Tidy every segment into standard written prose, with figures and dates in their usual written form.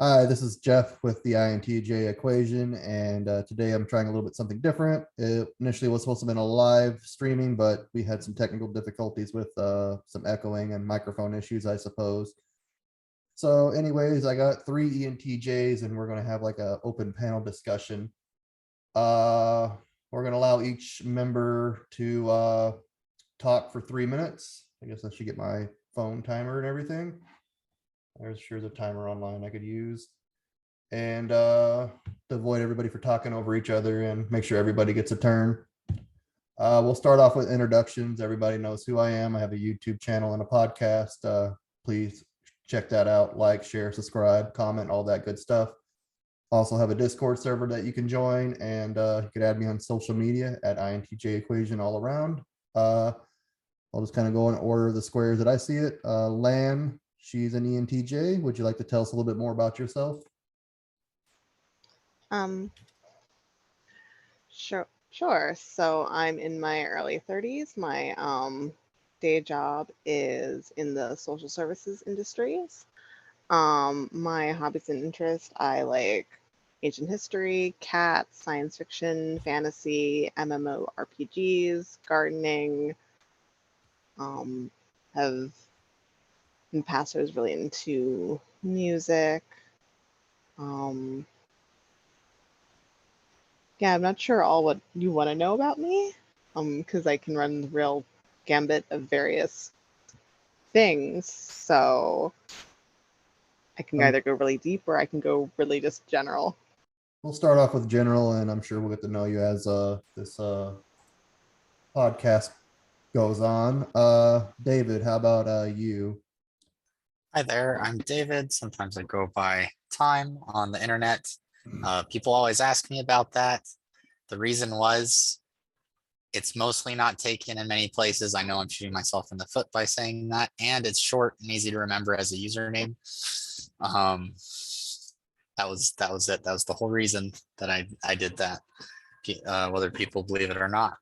Hi, this is Jeff with the INTJ equation, and today I'm trying a little bit something different. It initially was supposed to have been a live streaming, but we had some technical difficulties with some echoing and microphone issues, I suppose. So, anyways, I got three ENTJs, and we're going to have like a open panel discussion. Uh, we're going to allow each member to talk for 3 minutes. I guess I should get my phone timer and everything. There's sure the timer online I could use. And to avoid everybody for talking over each other and make sure everybody gets a turn. We'll start off with introductions. Everybody knows who I am. I have a YouTube channel and a podcast. Please check that out. Like, share, subscribe, comment, all that good stuff. Also have a Discord server that you can join, and you can add me on social media at INTJ equation all around. I'll just kind of go in order of the squares that I see it. Lan, she's an ENTJ. Would you like to tell us a little bit more about yourself? Um, sure. So I'm in my early 30s. My day job is in the social services industries. My hobbies and interests, I like ancient history, cats, science fiction, fantasy, MMORPGs, gardening. Um, have in the past I was really into music. Um, Yeah, I'm not sure all what you want to know about me, because I can run the real gambit of various things. So I can Um, either go really deep or I can go really just general. we'll start off with general, and I'm sure we'll get to know you as this podcast goes on. David, how about you? Hi there, I'm David. Sometimes I go by Time on the internet. People always ask me about that. The reason was it's mostly not taken in many places. I know I'm shooting myself in the foot by saying that, and it's short and easy to remember as a username. Um, that was it. That was the whole reason that I did that, whether people believe it or not.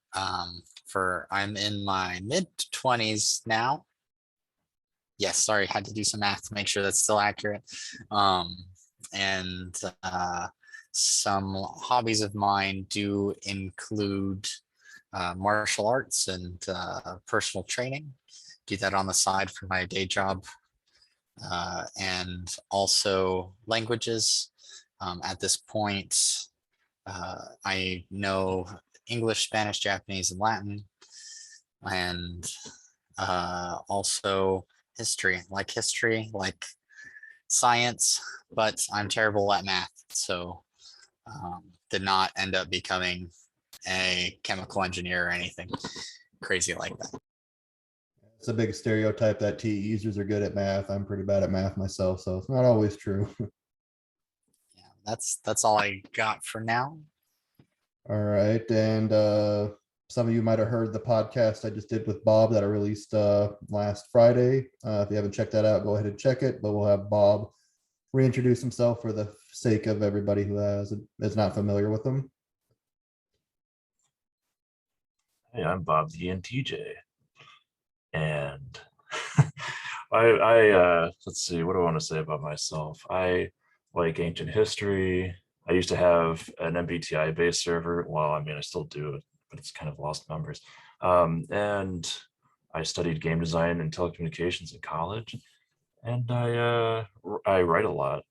For I'm in my mid-20s now. Yes, sorry, had to do some math to make sure that's still accurate. Um, and some hobbies of mine do include martial arts and personal training. Do that on the side for my day job. And also languages. At this point, I know English, Spanish, Japanese, and Latin. And also history, like science, but I'm terrible at math. So did not end up becoming a chemical engineer or anything crazy like that. It's a big stereotype that T users are good at math. I'm pretty bad at math myself, so it's not always true. Yeah, that's all I got for now. All right, and some of you might have heard the podcast I just did with Bob that I released last Friday. If you haven't checked that out, go ahead and check it. But we'll have Bob reintroduce himself for the sake of everybody who is not familiar with him. Hey, I'm Bob the ENTJ, and I let's see, what do I want to say about myself? I like ancient history. I used to have an MBTI based server. Well, I mean, I still do, but it's kind of lost numbers. And I studied game design and telecommunications in college, and I write a lot.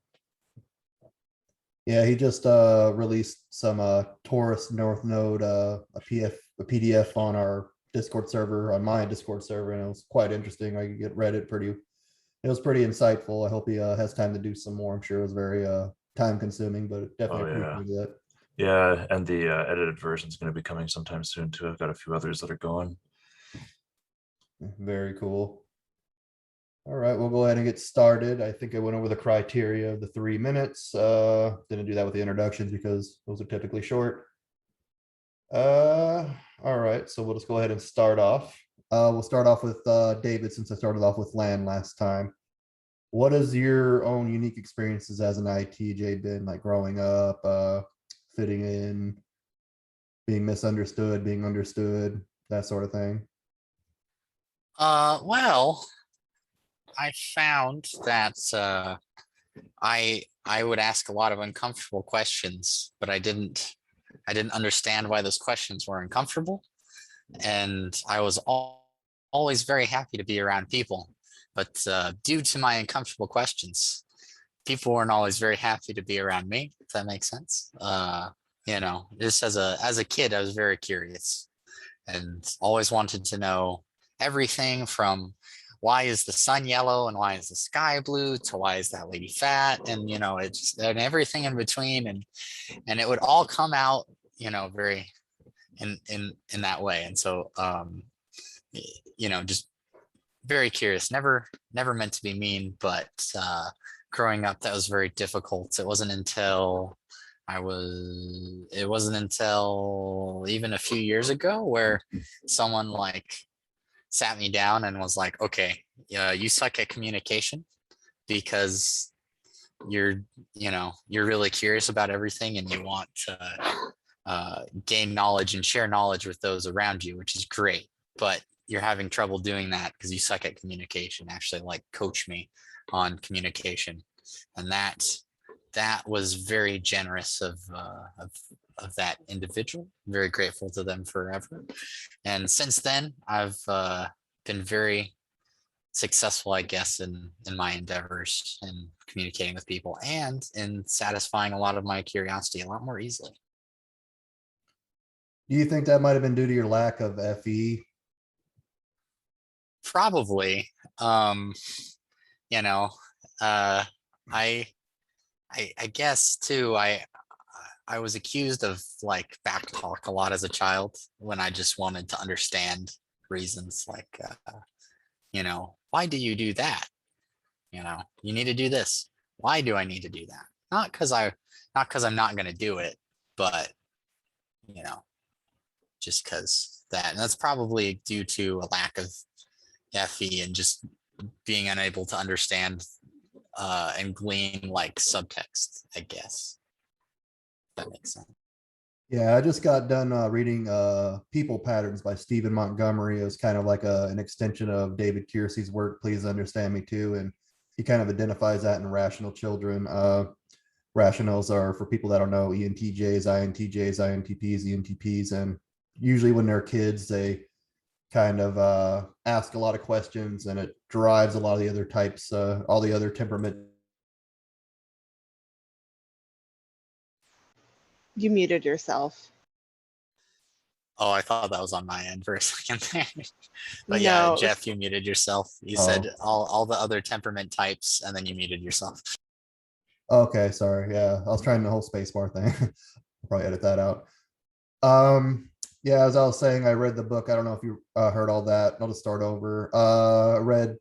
Yeah, he just released some Taurus North Node a PDF on our Discord server, on my Discord server, and it was quite interesting. I could read it pretty. It was pretty insightful. I hope he has time to do some more. I'm sure it was very time consuming, but definitely Oh yeah. appreciate that. Yeah, and the edited version is going to be coming sometime soon too. I've got a few others that are going. Very cool. All right, we'll go ahead and get started. I think I went over the criteria of the 3 minutes. Didn't do that with the introductions because those are typically short. All right, so we'll just go ahead and start off. We'll start off with David, since I started off with Lan last time. What is your own unique experiences as an ITJ been like growing up, fitting in, being misunderstood, being understood, that sort of thing? Well, I found that I would ask a lot of uncomfortable questions, but I didn't understand why those questions were uncomfortable. And I was always very happy to be around people. But due to my uncomfortable questions, people weren't always very happy to be around me, if that makes sense. Just as a kid, I was very curious and always wanted to know everything from why is the sun yellow and why is the sky blue to why is that lady fat, and and everything in between, and it would all come out very in that way. And so just very curious, never meant to be mean, but growing up that was very difficult. It wasn't until even a few years ago where someone like sat me down and was like, okay, you suck at communication because you're really curious about everything and you want to gain knowledge and share knowledge with those around you, which is great, but you're having trouble doing that because you suck at communication. Actually, like, coach me on communication. And that was very generous of that individual. Very grateful to them forever. And since then, I've been very successful, I guess, in my endeavors in communicating with people and in satisfying a lot of my curiosity a lot more easily. Do you think that might have been due to your lack of FE? Probably. I guess too, I was accused of like back talk a lot as a child when I just wanted to understand reasons, like why do you do that? You need to do this. Why do I need to do that? Not because I'm not going to do it, but just because that. And that's probably due to a lack of FE and just being unable to understand and glean like subtext, I guess. If that makes sense. Yeah, I just got done reading People Patterns by Stephen Montgomery. It was kind of like an extension of David Kiersey's work, Please Understand Me Too. And he kind of identifies that in Rational Children. Rationals are, for people that don't know, ENTJs, INTJs, INTPs, ENTPs. And usually when they're kids, they kind of ask a lot of questions, and it drives a lot of the other types, all the other temperament. You muted yourself. Oh, I thought that was on my end for a second there. But yeah, No, Jeff, you muted yourself. You said all the other temperament types, and then you muted yourself. Okay, sorry. Yeah, I was trying the whole spacebar thing. I'll probably edit that out. Yeah, as I was saying, I read the book. I don't know if you heard all that. I'll just start over. I read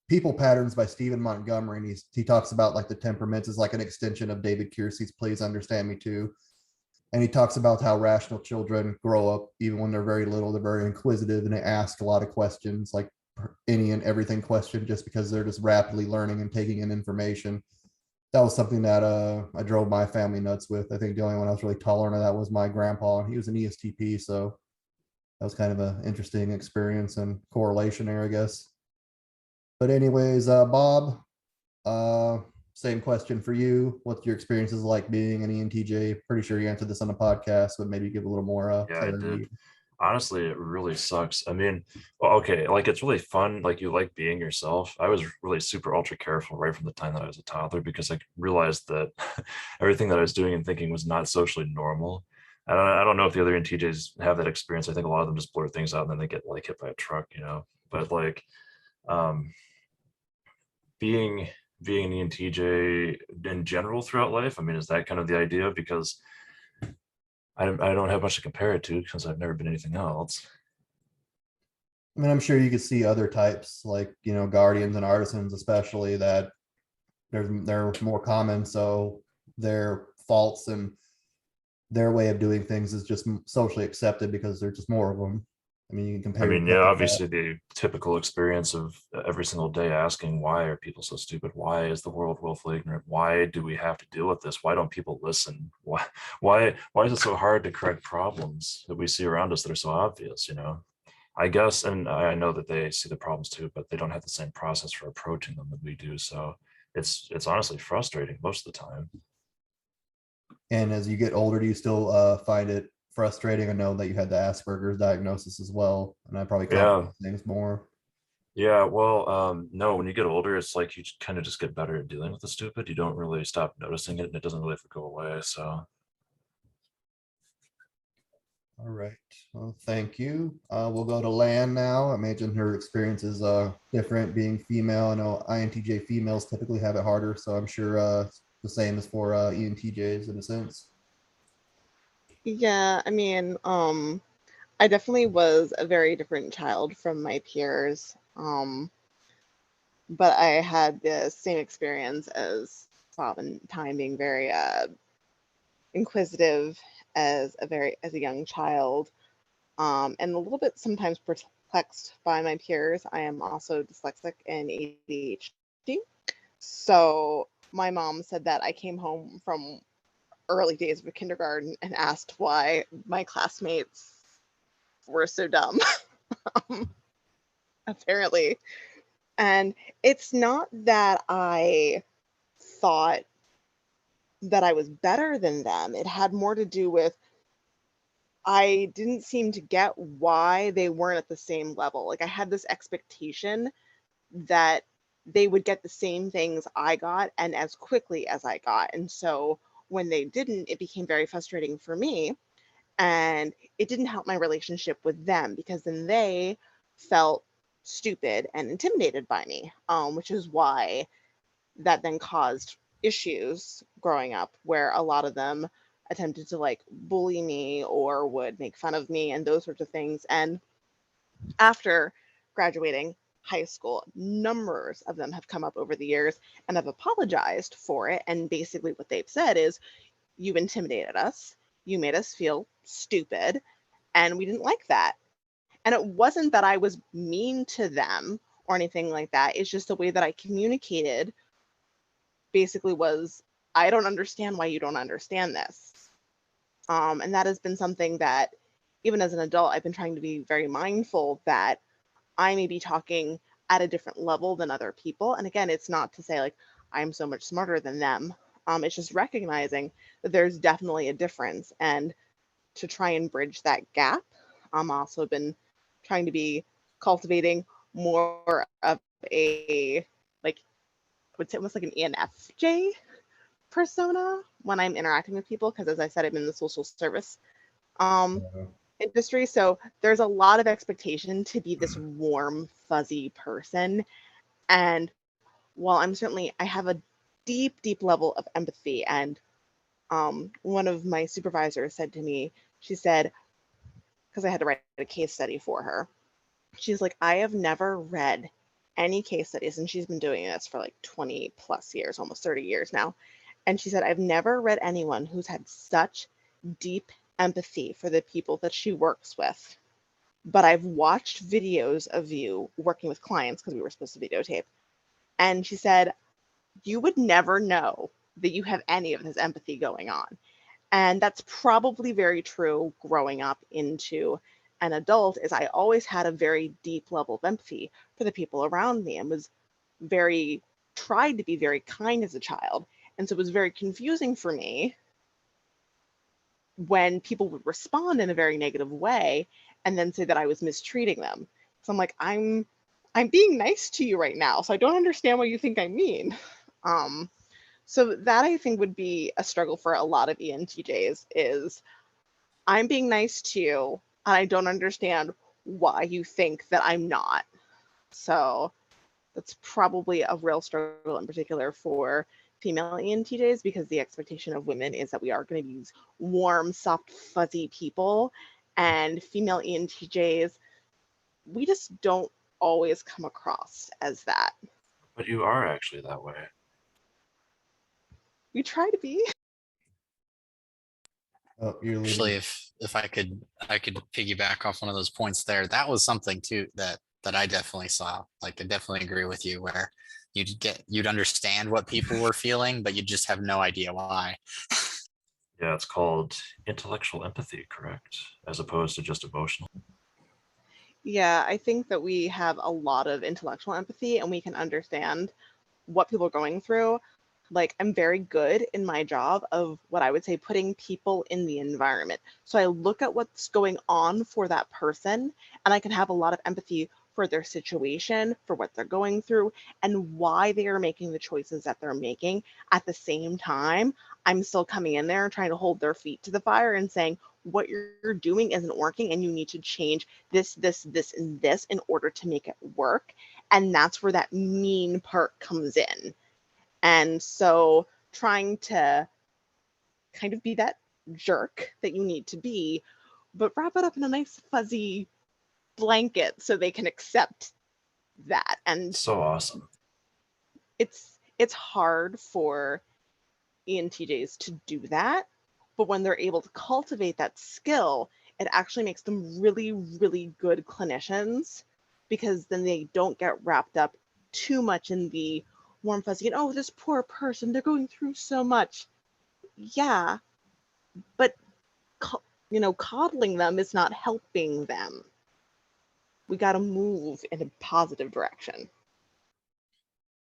People Patterns by Stephen Montgomery, and he talks about like the temperaments is like an extension of David Kiersey's Please Understand Me Too. And he talks about how rational children grow up, even when they're very little, they're very inquisitive and they ask a lot of questions, like any and everything question, just because they're just rapidly learning and taking in information. That was something that I drove my family nuts with. I think the only one I was really tolerant of that was my grandpa. He was an ESTP, so that was kind of an interesting experience and correlation there, I guess. But anyways, Bob, same question for you. What's your experiences like being an ENTJ? Pretty sure you answered this on the podcast, but maybe give a little more Yeah, clarity. I did. Honestly, it really sucks. I mean, well, okay, like it's really fun. Like you like being yourself. I was really super ultra careful right from the time that I was a toddler because I realized that everything that I was doing and thinking was not socially normal. I don't know if the other NTJs have that experience. I think a lot of them just blur things out and then they get like hit by a truck, But like being an ENTJ in general throughout life, I mean, is that kind of the idea? Because I don't have much to compare it to because I've never been anything else. I mean, I'm sure you could see other types like, guardians and artisans, especially, that they're more common. So their faults and their way of doing things is just socially accepted because there's just more of them. I mean, you can compare. I mean, yeah, obviously the typical experience of every single day asking, why are people so stupid? Why is the world willfully ignorant? Why do we have to deal with this? Why don't people listen? Why is it so hard to correct problems that we see around us that are so obvious, I guess, and I know that they see the problems too, but they don't have the same process for approaching them that we do. So it's honestly frustrating most of the time. And as you get older, do you still find it frustrating? I know that you had the Asperger's diagnosis as well, and I probably Yeah. complicate things more. Yeah, well, no, when you get older, it's like you kind of just get better at dealing with the stupid. You don't really stop noticing it, and it doesn't really ever go away. So All right. Well, thank you. We'll go to Lan now. I imagine her experience is different being female. I know INTJ females typically have it harder, so I'm sure the same as for ENTJs in a sense. Yeah, I mean, I definitely was a very different child from my peers. But I had the same experience as Bob and Time, being very inquisitive as a young child, and a little bit sometimes perplexed by my peers. I am also dyslexic and ADHD. So my mom said that I came home from early days of kindergarten and asked why my classmates were so dumb, apparently. And it's not that I thought that I was better than them. It had more to do with I didn't seem to get why they weren't at the same level. Like I had this expectation that they would get the same things I got and as quickly as I got. And so when they didn't, it became very frustrating for me. And it didn't help my relationship with them because then they felt stupid and intimidated by me, which is why that then caused issues growing up where a lot of them attempted to like bully me or would make fun of me and those sorts of things. And after graduating high school, numbers of them have come up over the years and have apologized for it. And basically, what they've said is, you intimidated us, you made us feel stupid, and we didn't like that. And it wasn't that I was mean to them or anything like that. It's just the way that I communicated basically was, I don't understand why you don't understand this. And that has been something that, even as an adult, I've been trying to be very mindful that I may be talking at a different level than other people. And again, it's not to say like I'm so much smarter than them. It's just recognizing that there's definitely a difference, and to try and bridge that gap. I'm also been trying to be cultivating more of a, like, I would say almost like an ENFJ persona when I'm interacting with people, because as I said, I'm in the social service um, industry. So there's a lot of expectation to be this warm, fuzzy person. And while I have a deep, deep level of empathy. And one of my supervisors said to me, she said, because I had to write a case study for her, she's like, I have never read any case studies. And she's been doing this for like 20 plus years, almost 30 years now. And she said, I've never read anyone who's had such deep empathy for the people that she works with. But I've watched videos of you working with clients because we were supposed to videotape. And she said, you would never know that you have any of this empathy going on. And that's probably very true growing up into an adult, is I always had a very deep level of empathy for the people around me and was tried to be very kind as a child. And so it was very confusing for me when people would respond in a very negative way and then say that I was mistreating them. So I'm like, I'm being nice to you right now, so I don't understand what you think I mean. So that I think would be a struggle for a lot of ENTJs, is I'm being nice to you and I don't understand why you think that I'm not. So that's probably a real struggle in particular for female ENTJs, because the expectation of women is that we are going to be these warm, soft, fuzzy people. And female ENTJs, we just don't always come across as that. but you are actually that way. We try to be. Oh, you're Actually, leaving. if I could piggyback off one of those points there. That was something too that I definitely saw. Like I definitely agree with you, where you'd understand what people were feeling, but you just have no idea why. Yeah, it's called intellectual empathy, correct? As opposed to just emotional. Yeah, I think that we have a lot of intellectual empathy and we can understand what people are going through, like I'm very good in my job of what I would say putting people in the environment. So I look at what's going on for that person, and I can have a lot of empathy for their situation, for what they're going through, and why they are making the choices that they're making. At the same time, I'm still coming in there and trying to hold their feet to the fire and saying, what you're doing isn't working and you need to change this, and this in order to make it work. And that's where that mean part comes in. And so trying to kind of be that jerk that you need to be, but wrap it up in a nice fuzzy blanket so they can accept that. And So awesome. it's hard for ENTJs to do that, but when they're able to cultivate that skill, it actually makes them really, really good clinicians, because then they don't get wrapped up too much in the warm fuzzy and, oh, this poor person, they're going through so much. Yeah, but coddling them is not helping them. We got to move in a positive direction.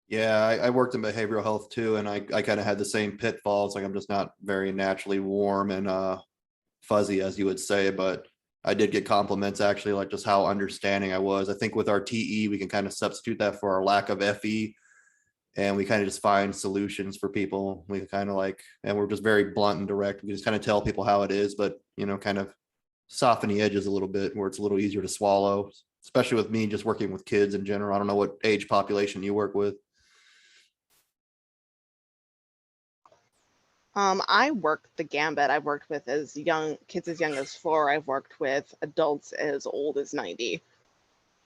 Yeah, I worked in behavioral health too, and I kind of had the same pitfalls. Like I'm just not very naturally warm and fuzzy, as you would say, but I did get compliments actually, like just how understanding I was. I think with our TE, we can kind of substitute that for our lack of FE, and we kind of just find solutions for people. We kind of like, and we're just very blunt and direct. We just kind of tell people how it is, but kind of soften the edges a little bit where it's a little easier to swallow, especially with me just working with kids in general. I don't know what age population you work with. I work the gambit. I've worked with kids as young as 4. I've worked with adults as old as 90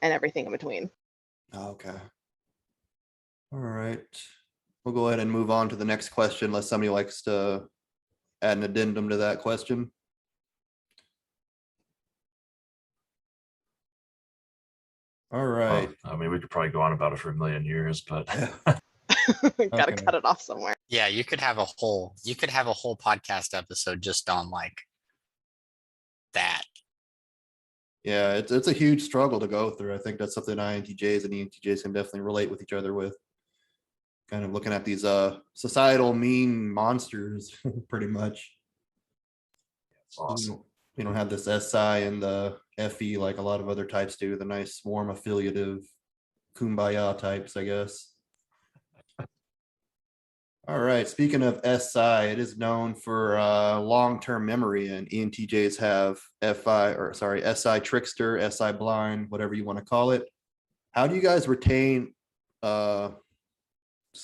and everything in between. Okay. All right. We'll go ahead and move on to the next question unless somebody likes to add an addendum to that question. All right. Well, I mean, we could probably go on about it for a million years, but Gotta Okay. cut it off somewhere. Yeah, you could have a whole podcast episode just on like that. Yeah, it's a huge struggle to go through. I think that's something INTJs and ENTJs can definitely relate with each other with. Kind of looking at these societal mean monsters, pretty much. it's awesome. We don't have this SI and the FE like a lot of other types do, the nice warm affiliative kumbaya types, I guess. All right, speaking of SI, it is known for long-term memory, and ENTJs have SI trickster, SI blind, whatever you want to call it. How do you guys retain so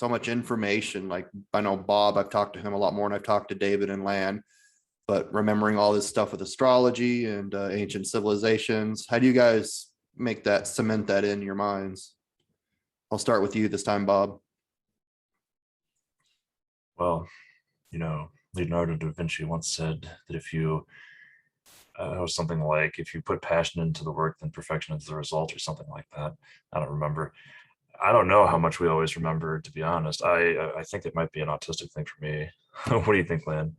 much information? Like I know Bob, I've talked to him a lot more, and I've talked to David and Lan, but remembering all this stuff with astrology and ancient civilizations, how do you guys cement that in your minds? I'll start with you this time, Bob. Well, Leonardo da Vinci once said that if you it was something like, if you put passion into the work, then perfection is the result, or something like that. I don't remember. I don't know how much we always remember, to be honest. I think it might be an autistic thing for me. What do you think, Lynn?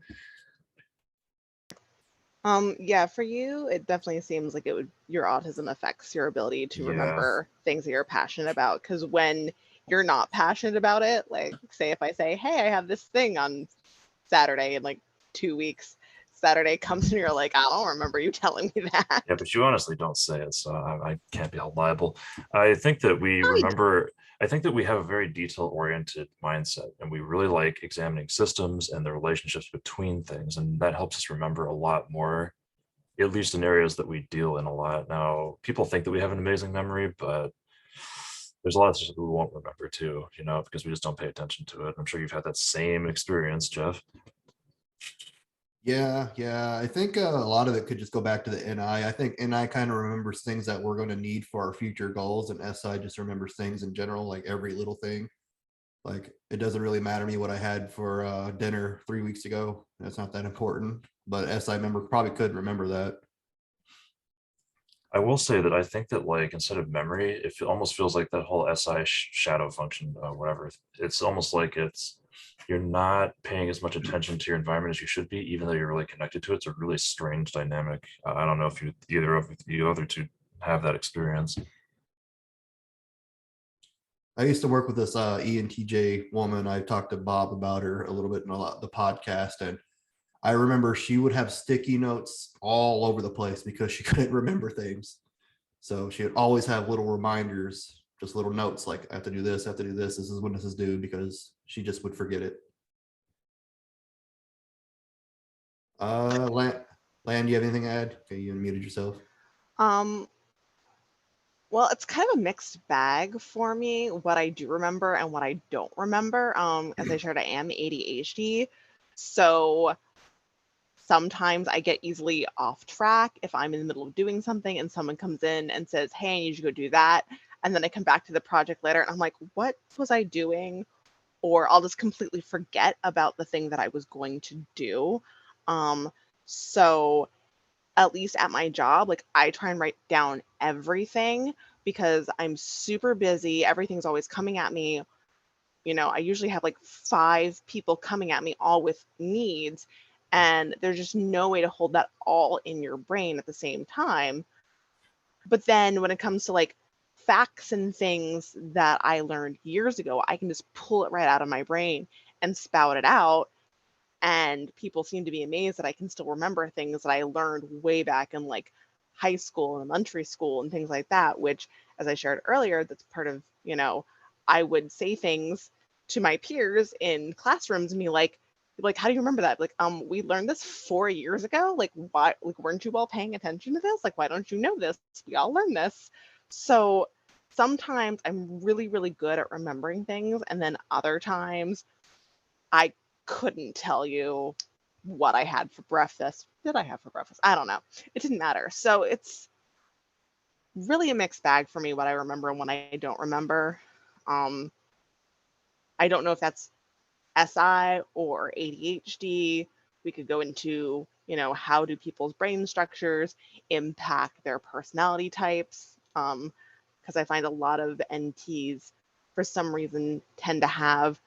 Yeah, for you, it definitely seems like your autism affects your ability to Yeah. remember things that you're passionate about. Because when you're not passionate about it, like say if I say, hey, I have this thing on Saturday in like 2 weeks, Saturday comes and you're like, I don't remember you telling me that. Yeah, but you honestly don't say it, so I can't be held liable. I think that we No, you don't. remember, I think that we have a very detail-oriented mindset, and we really like examining systems and the relationships between things, and that helps us remember a lot more, at least in areas that we deal in a lot. Now, people think that we have an amazing memory, but there's a lot of stuff that we won't remember too, because we just don't pay attention to it. I'm sure you've had that same experience, Jeff. Yeah. I think a lot of it could just go back to the NI. I think NI kind of remembers things that we're going to need for our future goals, and SI just remembers things in general, like every little thing. Like it doesn't really matter to me what I had for dinner 3 weeks ago. That's not that important. But SI member probably could remember that. I will say that I think that, like, instead of memory, it almost feels like that whole SI shadow function, whatever. It's almost like you're not paying as much attention to your environment as you should be, even though you're really connected to it. It's a really strange dynamic. I don't know if either of you other two have that experience. I used to work with this ENTJ woman. I talked to Bob about her a little bit in the podcast, and I remember she would have sticky notes all over the place because she couldn't remember things. So she would always have little reminders, just little notes like I have to do this, I have to do this. This is when this is due, because she just would forget it. Lan, do you have anything to add? Okay, you unmuted yourself. Well, it's kind of a mixed bag for me, what I do remember and what I don't remember. As I shared, I am ADHD. So sometimes I get easily off track if I'm in the middle of doing something and someone comes in and says, hey, I need you to go do that. And then I come back to the project later and I'm like, what was I doing? Or I'll just completely forget about the thing that I was going to do. So at least at my job, like I try and write down everything because I'm super busy. Everything's always coming at me. You know, I usually have like 5 people coming at me all with needs, and there's just no way to hold that all in your brain at the same time. But then when it comes to like facts and things that I learned years ago, I can just pull it right out of my brain and spout it out. And people seem to be amazed that I can still remember things that I learned way back in like high school and elementary school and things like that, which, as I shared earlier, that's part of, you know, I would say things to my peers in classrooms and be like, how do you remember that? Like, we learned this 4 years ago. Like, why, like, weren't you all paying attention to this? Like, why don't you know this? We all learned this. So sometimes I'm really, really good at remembering things. And then other times I couldn't tell you what I had for breakfast. Did I have for breakfast? I don't know. It didn't matter. So it's really a mixed bag for me, what I remember and what I don't remember. I don't know if that's SI or ADHD. We could go into, you know, how do people's brain structures impact their personality types? Because I find a lot of NTs, for some reason, tend to have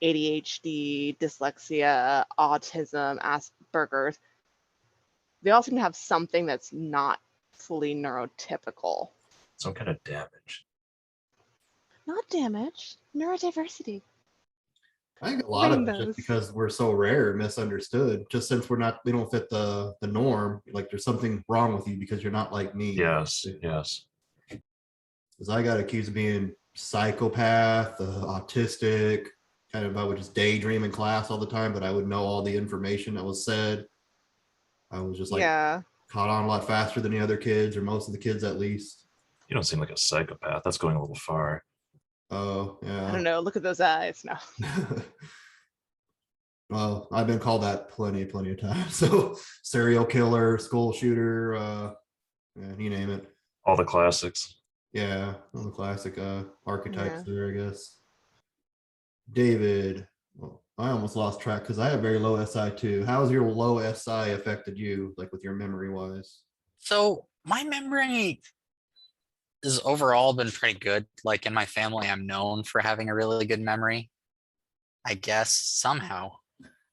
ADHD, dyslexia, autism, Asperger's. They all seem to have something that's not fully neurotypical. Some kind of damage. Not damage, neurodiversity. I think a lot of it Rainbows. just because we're so rare and misunderstood. Just since we don't fit the norm. Like there's something wrong with you because you're not like me. Yes, yes. Because I got accused of being psychopath, autistic. Kind of, I would just daydream in class all the time, but I would know all the information that was said. I was just like caught on a lot faster than the other kids, or most of the kids at least. You don't seem like a psychopath. That's going a little far. Oh, yeah. I don't know. Look at those eyes. No. Well, I've been called that plenty of times. So serial killer, school shooter, yeah, you name it. All the classics. Yeah, all the classic archetypes there, I guess. David, well, I almost lost track because I have very low SI too. How has your low SI affected you, like with your memory wise? So my memory has overall been pretty good. Like in my family, I'm known for having a really good memory, I guess, somehow.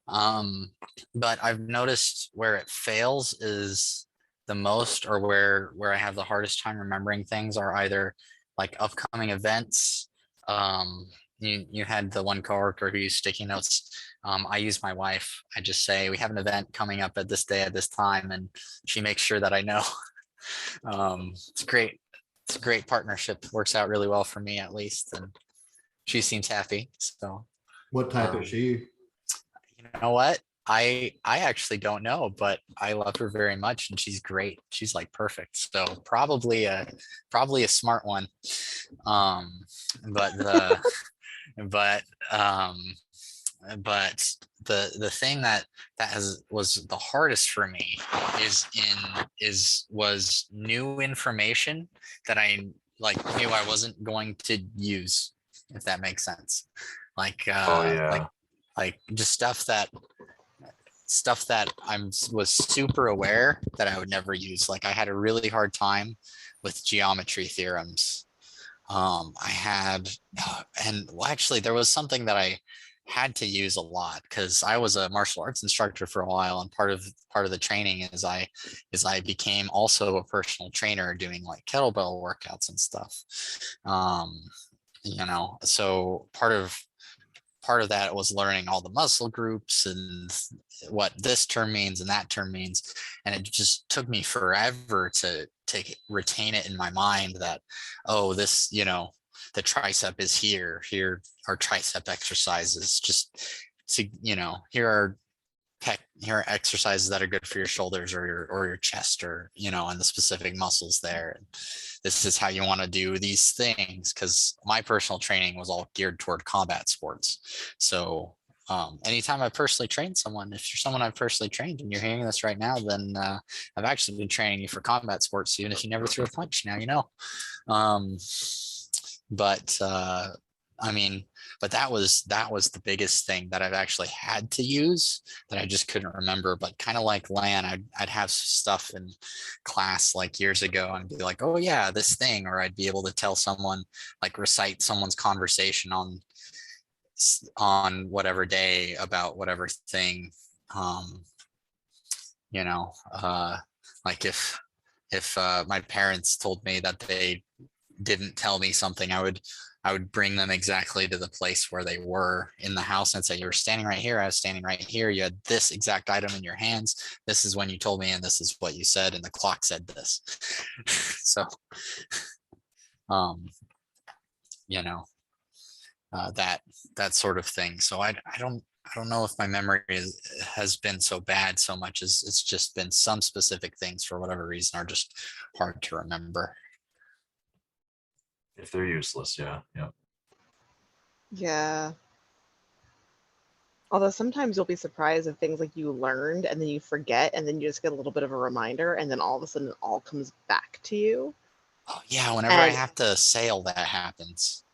But I've noticed where it fails is the most, or where I have the hardest time remembering things, are either like upcoming events. You had the one coworker who used sticky notes. I use my wife. I just say we have an event coming up at this day at this time, and she makes sure that I know. It's great. It's a great partnership. Works out really well for me, at least, and she seems happy. So What type is she? you know what? I actually don't know, but I love her very much, and she's great. She's like perfect. So probably a smart one. But the the thing that was the hardest for me was new information that I knew I wasn't going to use, if that makes sense. Like Oh yeah. like just stuff that was super aware that I would never use. Like I had a really hard time with geometry theorems. I had, and well, actually there was something that I had to use a lot because I was a martial arts instructor for a while, and part of the training is I became also a personal trainer doing like kettlebell workouts and stuff. so part of that was learning all the muscle groups and what this term means and that term means. And it just took me forever to retain it in my mind that, oh, this, the tricep is here are tricep exercises, just to, here are exercises that are good for your shoulders or your chest, or, and the specific muscles there. And this is how you want to do these things, because my personal training was all geared toward combat sports. So anytime I personally trained someone, if you're someone I've personally trained and you're hearing this right now, then I've actually been training you for combat sports, even if you never threw a punch. Now you know. But that was the biggest thing that I've actually had to use that I just couldn't remember. But kind of like Lan, I'd have stuff in class like years ago and be like, oh yeah, this thing, or I'd be able to tell someone, like recite someone's conversation on whatever day about whatever thing. Like if my parents told me that they didn't tell me something, I would bring them exactly to the place where they were in the house and say, you were standing right here, I was standing right here, you had this exact item in your hands, this is when you told me, and this is what you said, and the clock said this. So that sort of thing. So I don't know if my memory has been so bad so much as it's just been some specific things for whatever reason are just hard to remember. If they're useless, yeah. Yeah. Although sometimes you'll be surprised at things like you learned and then you forget, and then you just get a little bit of a reminder, and then all of a sudden it all comes back to you. Oh yeah, whenever I have to sail, that happens.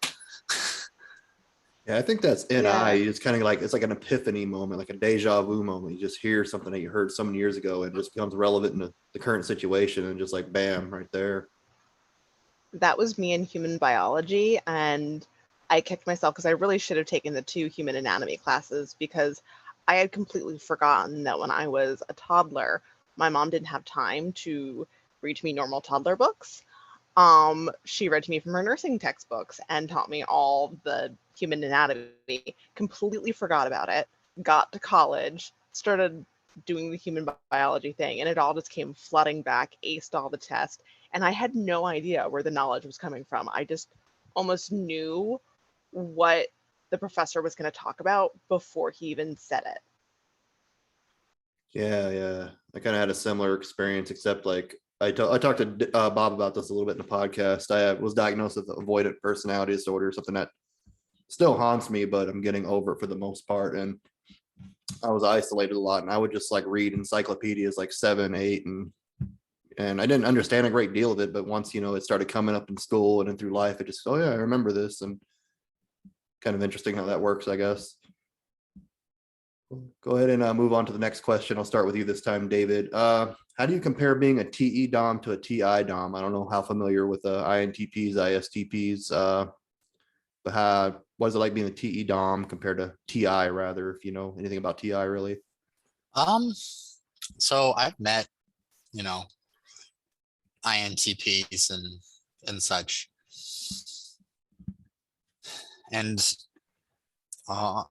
Yeah, I think that's NI. Yeah. It's kind of like, it's like an epiphany moment, like a deja vu moment. You just hear something that you heard so many years ago and it just becomes relevant in the current situation, and just like bam, right there. That was me in human biology, and I kicked myself because I really should have taken the 2 human anatomy classes, because I had completely forgotten that when I was a toddler, my mom didn't have time to read to me normal toddler books. She read to me from her nursing textbooks and taught me all the human anatomy. Completely forgot about it. Got to college, started doing the human biology thing, and it all just came flooding back, aced all the tests, and I had no idea where the knowledge was coming from. I just almost knew what the professor was going to talk about before he even said it. Yeah. I kind of had a similar experience, except like I talked to Bob about this a little bit in the podcast. I was diagnosed with avoidant personality disorder, something that still haunts me, but I'm getting over it for the most part. And I was isolated a lot, and I would just like read encyclopedias like 7, 8, and I didn't understand a great deal of it. But once, it started coming up in school and then through life, it just, oh yeah, I remember this. And kind of interesting how that works, I guess. Go ahead and move on to the next question. I'll start with you this time, David. How do you compare being a TE Dom to a TI Dom? I don't know how familiar with INTPs, ISTPs, but what is it like being a TE Dom compared to TI, rather, if you know anything about TI, really? So I've met, INTPs and such, and a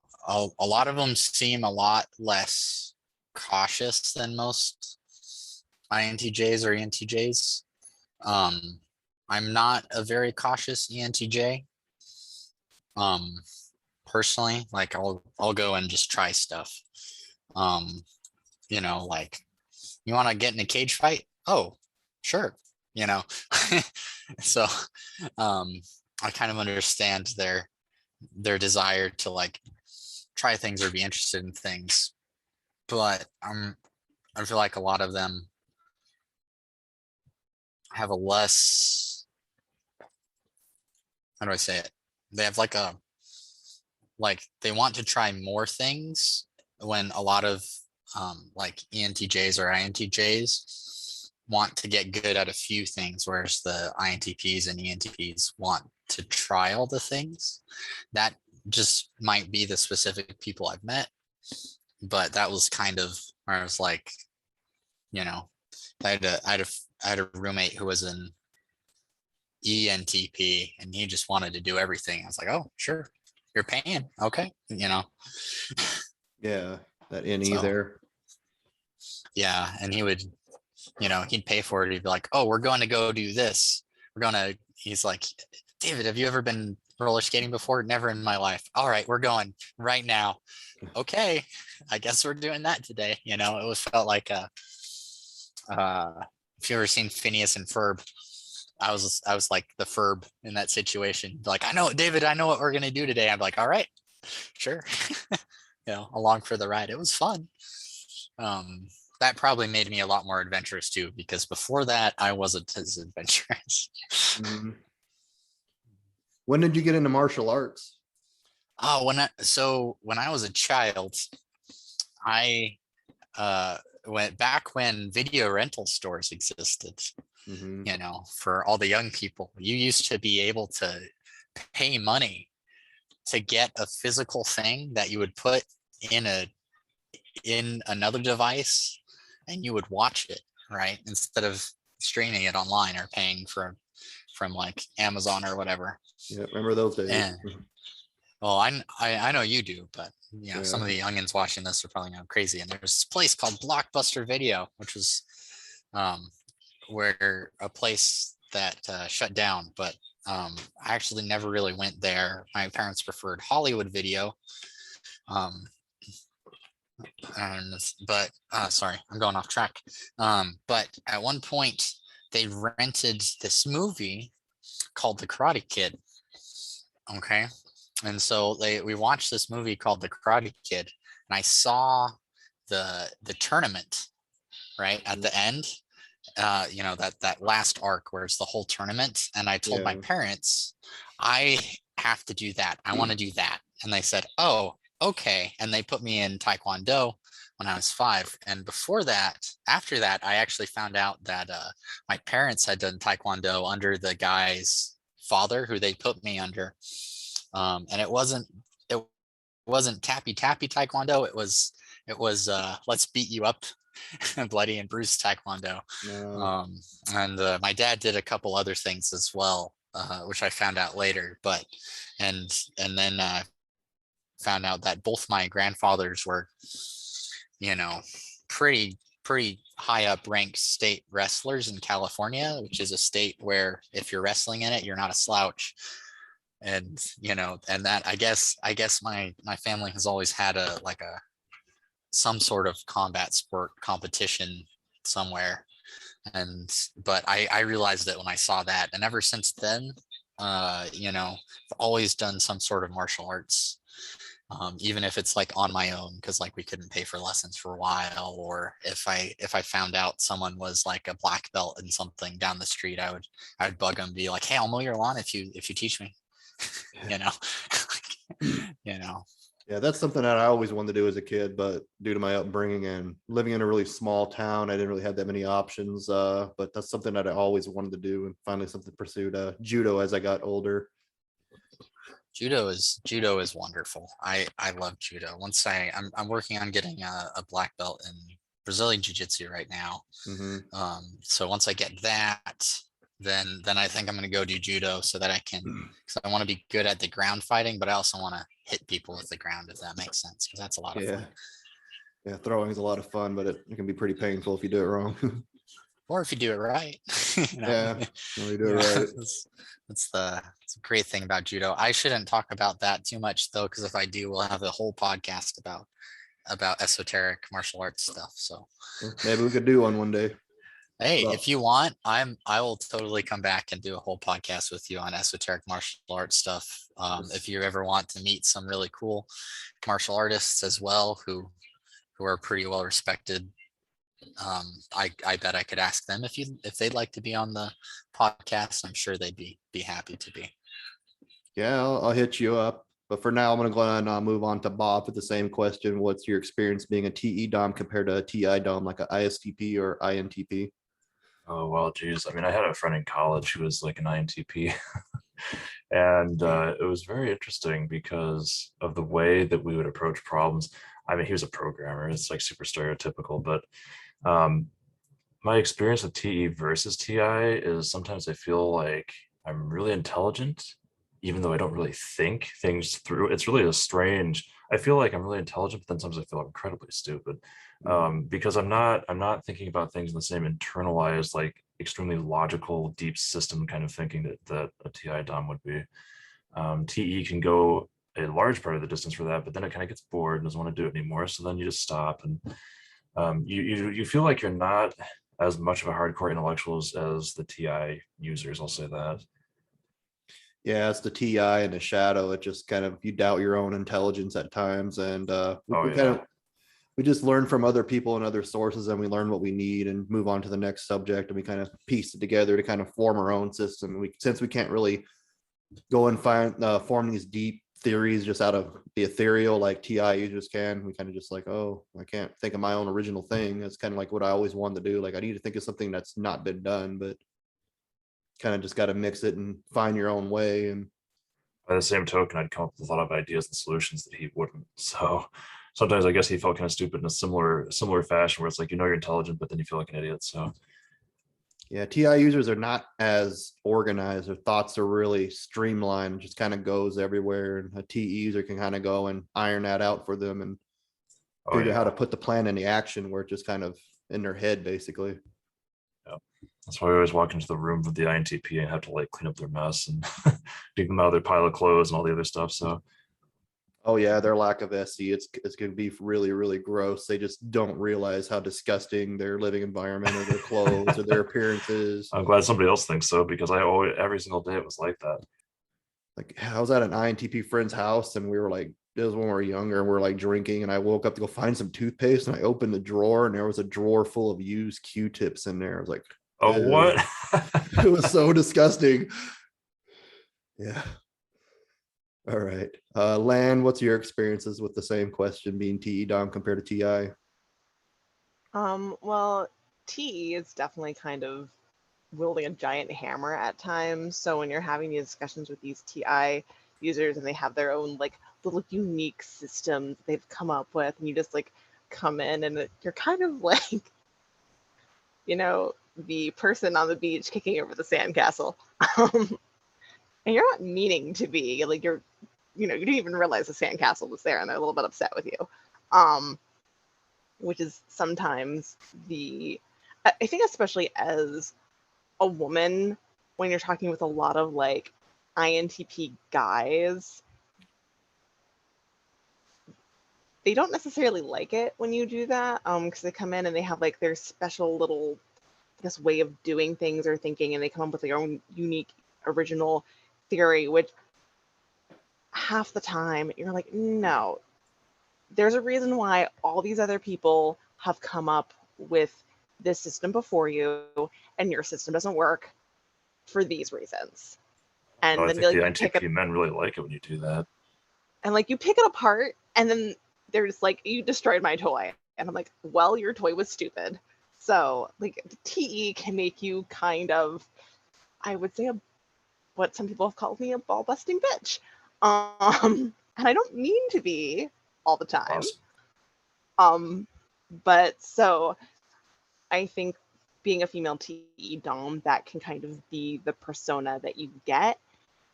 lot of them seem a lot less cautious than most INTJs or ENTJs. I'm not a very cautious ENTJ. Personally, like I'll go and just try stuff. Like, you want to get in a cage fight? Oh, sure. So I kind of understand their desire to like try things or be interested in things, but I feel like a lot of them have a less, how do I say it? They have like they want to try more things, when a lot of like ENTJs or INTJs want to get good at a few things, whereas the INTPs and ENTPs want to try all the things. That just might be the specific people I've met, but that was kind of where I was like, I had a roommate who was in ENTP, and he just wanted to do everything. I was like, oh, sure, you're paying, okay, you know. Yeah, that NE So, there. yeah, and he would, you know, he'd pay for it. He'd be like, oh, we're going to go do this. He's like, David, have you ever been roller skating before? Never in my life. All right, we're going right now. Okay, I guess we're doing that today. You know, it was felt like if you ever seen Phineas and Ferb, I was like the Ferb in that situation. Like, I know, David, I know what we're gonna do today. I'm like, all right, sure. You know, along for the ride. It was fun. That probably made me a lot more adventurous too, because before that I wasn't as adventurous. Mhm. When did you get into martial arts? Oh, when I was a child, I went back when video rental stores existed. Mhm. You know, for all the young people, you used to be able to pay money to get a physical thing that you would put in another device, and you would watch it, right, instead of streaming it online or paying from like Amazon or whatever. Yeah, remember those days? And well, I know you do, but you know, some Yeah. of the youngins watching this are probably going crazy. And there's this place called Blockbuster Video, which was where a place that shut down, but I actually never really went there. My parents preferred Hollywood Video. But sorry, I'm going off track. But at one point they rented this movie called The Karate Kid. Okay. And so we watched this movie called The Karate Kid, and I saw the tournament right at the end. You know, that last arc where it's the whole tournament. And I told my Yeah. parents, I have to do that. I want to do that. And they said, oh, okay. And they put me in Taekwondo when I was 5. And before that, after that, I actually found out that my parents had done Taekwondo under the guy's father who they put me under. And it wasn't tappy Taekwondo. It was let's beat you up bloody and bruised Taekwondo. No. And my dad did a couple other things as well, which I found out later. But and then found out that both my grandfathers were, you know, pretty high up ranked state wrestlers in California, which is a state where if you're wrestling in it, you're not a slouch. And you know, and that I guess my family has always had some sort of combat sport competition somewhere. And but I realized it when I saw that, and ever since then, you know, I've always done some sort of martial arts, even if it's like on my own, because like we couldn't pay for lessons for a while, or if I found out someone was like a black belt in something down the street, I'd bug them, be like, hey, I'll mow your lawn if you teach me. You know. You know. Yeah, that's something that I always wanted to do as a kid, but due to my upbringing and living in a really small town, I didn't really have that many options. But that's something that I always wanted to do, and finally something pursued judo as I got older. Judo is wonderful. I love judo. Once I'm working on getting a black belt in Brazilian Jiu-Jitsu right now. Mhm. So once I get that, then I think I'm going to go do judo so that I can, because I want to be good at the ground fighting, but I also want to hit people with the ground, if that makes sense, because that's a lot of Yeah. fun. Yeah, throwing is a lot of fun, but it can be pretty painful if you do it wrong. Or if you do it right. You know? Yeah, when you do it right. That's the great thing about judo. I shouldn't talk about that too much though, because if I do, we'll have a whole podcast about esoteric martial arts stuff. So Maybe we could do one day. hey, Well, if you want, I will totally come back and do a whole podcast with you on esoteric martial arts stuff. If you ever want to meet some really cool martial artists as well, who are pretty well respected, I bet I could ask them if they'd like to be on the podcast. I'm sure they'd be happy to be. yeah, I'll hit you up. But for now, I'm going to go ahead and move on to Bob with the same question. What's your experience being a TE Dom compared to a TI Dom, like a ISTP or INTP? Oh, well, geez. I mean, I had a friend in college who was like an INTP. And it was very interesting because of the way that we would approach problems. I mean, he was a programmer. It's like super stereotypical, but my experience with TE versus TI is sometimes I feel like I'm really intelligent, even though I don't really think things through. It's really a strange. I feel like I'm really intelligent, but then sometimes I feel incredibly stupid, because I'm not thinking about things in the same internalized, like extremely logical, deep system kind of thinking that a TI Dom would be. TE can go a large part of the distance for that, but then it kind of gets bored and doesn't want to do it anymore. So then you just stop, and you feel like you're not as much of a hardcore intellectual as the TI users. I'll say that. Yeah, it's the TI and the shadow. It just kind of, you doubt your own intelligence at times, and Oh we kind yeah. of, we just learn from other people and other sources, and we learn what we need and move on to the next subject, and we kind of piece it together to kind of form our own system. We, since we can't really go and find form these deep theories just out of the ethereal like TI users can, we kind of just like, oh, I can't think of my own original thing. It's kind of like what I always wanted to do. Like I need to think of something that's not been done, but kind of just got to mix it and find your own way. And By the same token, I'd come up with a lot of ideas and solutions that he wouldn't. So sometimes I guess he felt kind of stupid in a similar fashion, where it's like, you're intelligent, but then you feel like an idiot. So yeah, TI users are not as organized. Their thoughts are really streamlined, just kind of goes everywhere. And a TE user can kind of go and iron that out for them and oh figure out how to yeah, put the plan into action, where it's just kind of in their head, basically. yeah. That's why I always walk into the room with the INTP and have to like clean up their mess and dig them out of their pile of clothes and all the other stuff. So Oh yeah, their lack of SE, it's gonna be really, really gross. They just don't realize how disgusting their living environment or their clothes or their appearances. I'm glad somebody else thinks so, because I always, every single day it was like that. Like I was at an INTP friend's house, and we were like, it was when we were younger, and we are like drinking, and I woke up to go find some toothpaste, and I opened the drawer, and there was a drawer full of used Q-tips in there. I was like, Oh, ew. what? It was so disgusting. Yeah. All right. Lan, what's your experiences with the same question, being TE Dom compared to TI? Well, TE is definitely kind of wielding a giant hammer at times. So when you're having these discussions with these TI users and they have their own like little unique systems they've come up with, and you just like come in and you're kind of like, you know, the person on the beach kicking over the sandcastle. And you're not meaning to be like, you're, you know, you didn't even realize the sandcastle was there and they're a little bit upset with you. Which is sometimes I think especially as a woman, when you're talking with a lot of like INTP guys, they don't necessarily like it when you do that, because they come in and they have like their special little, I guess, way of doing things or thinking, and they come up with their own unique original theory, which half the time you're like, no, there's a reason why all these other people have come up with this system before you, and your system doesn't work for these reasons. And Oh, I then think the like, you pick it, INTP men really like it when you do that. and like you pick it apart, and then they're just like, you destroyed my toy. And I'm like, well, your toy was stupid. So like the TE can make you kind of, I would say, what some people have called me, a ball busting bitch. And I don't mean to be all the time. Awesome. But so I think being a female TE Dom, that can kind of be the persona that you get,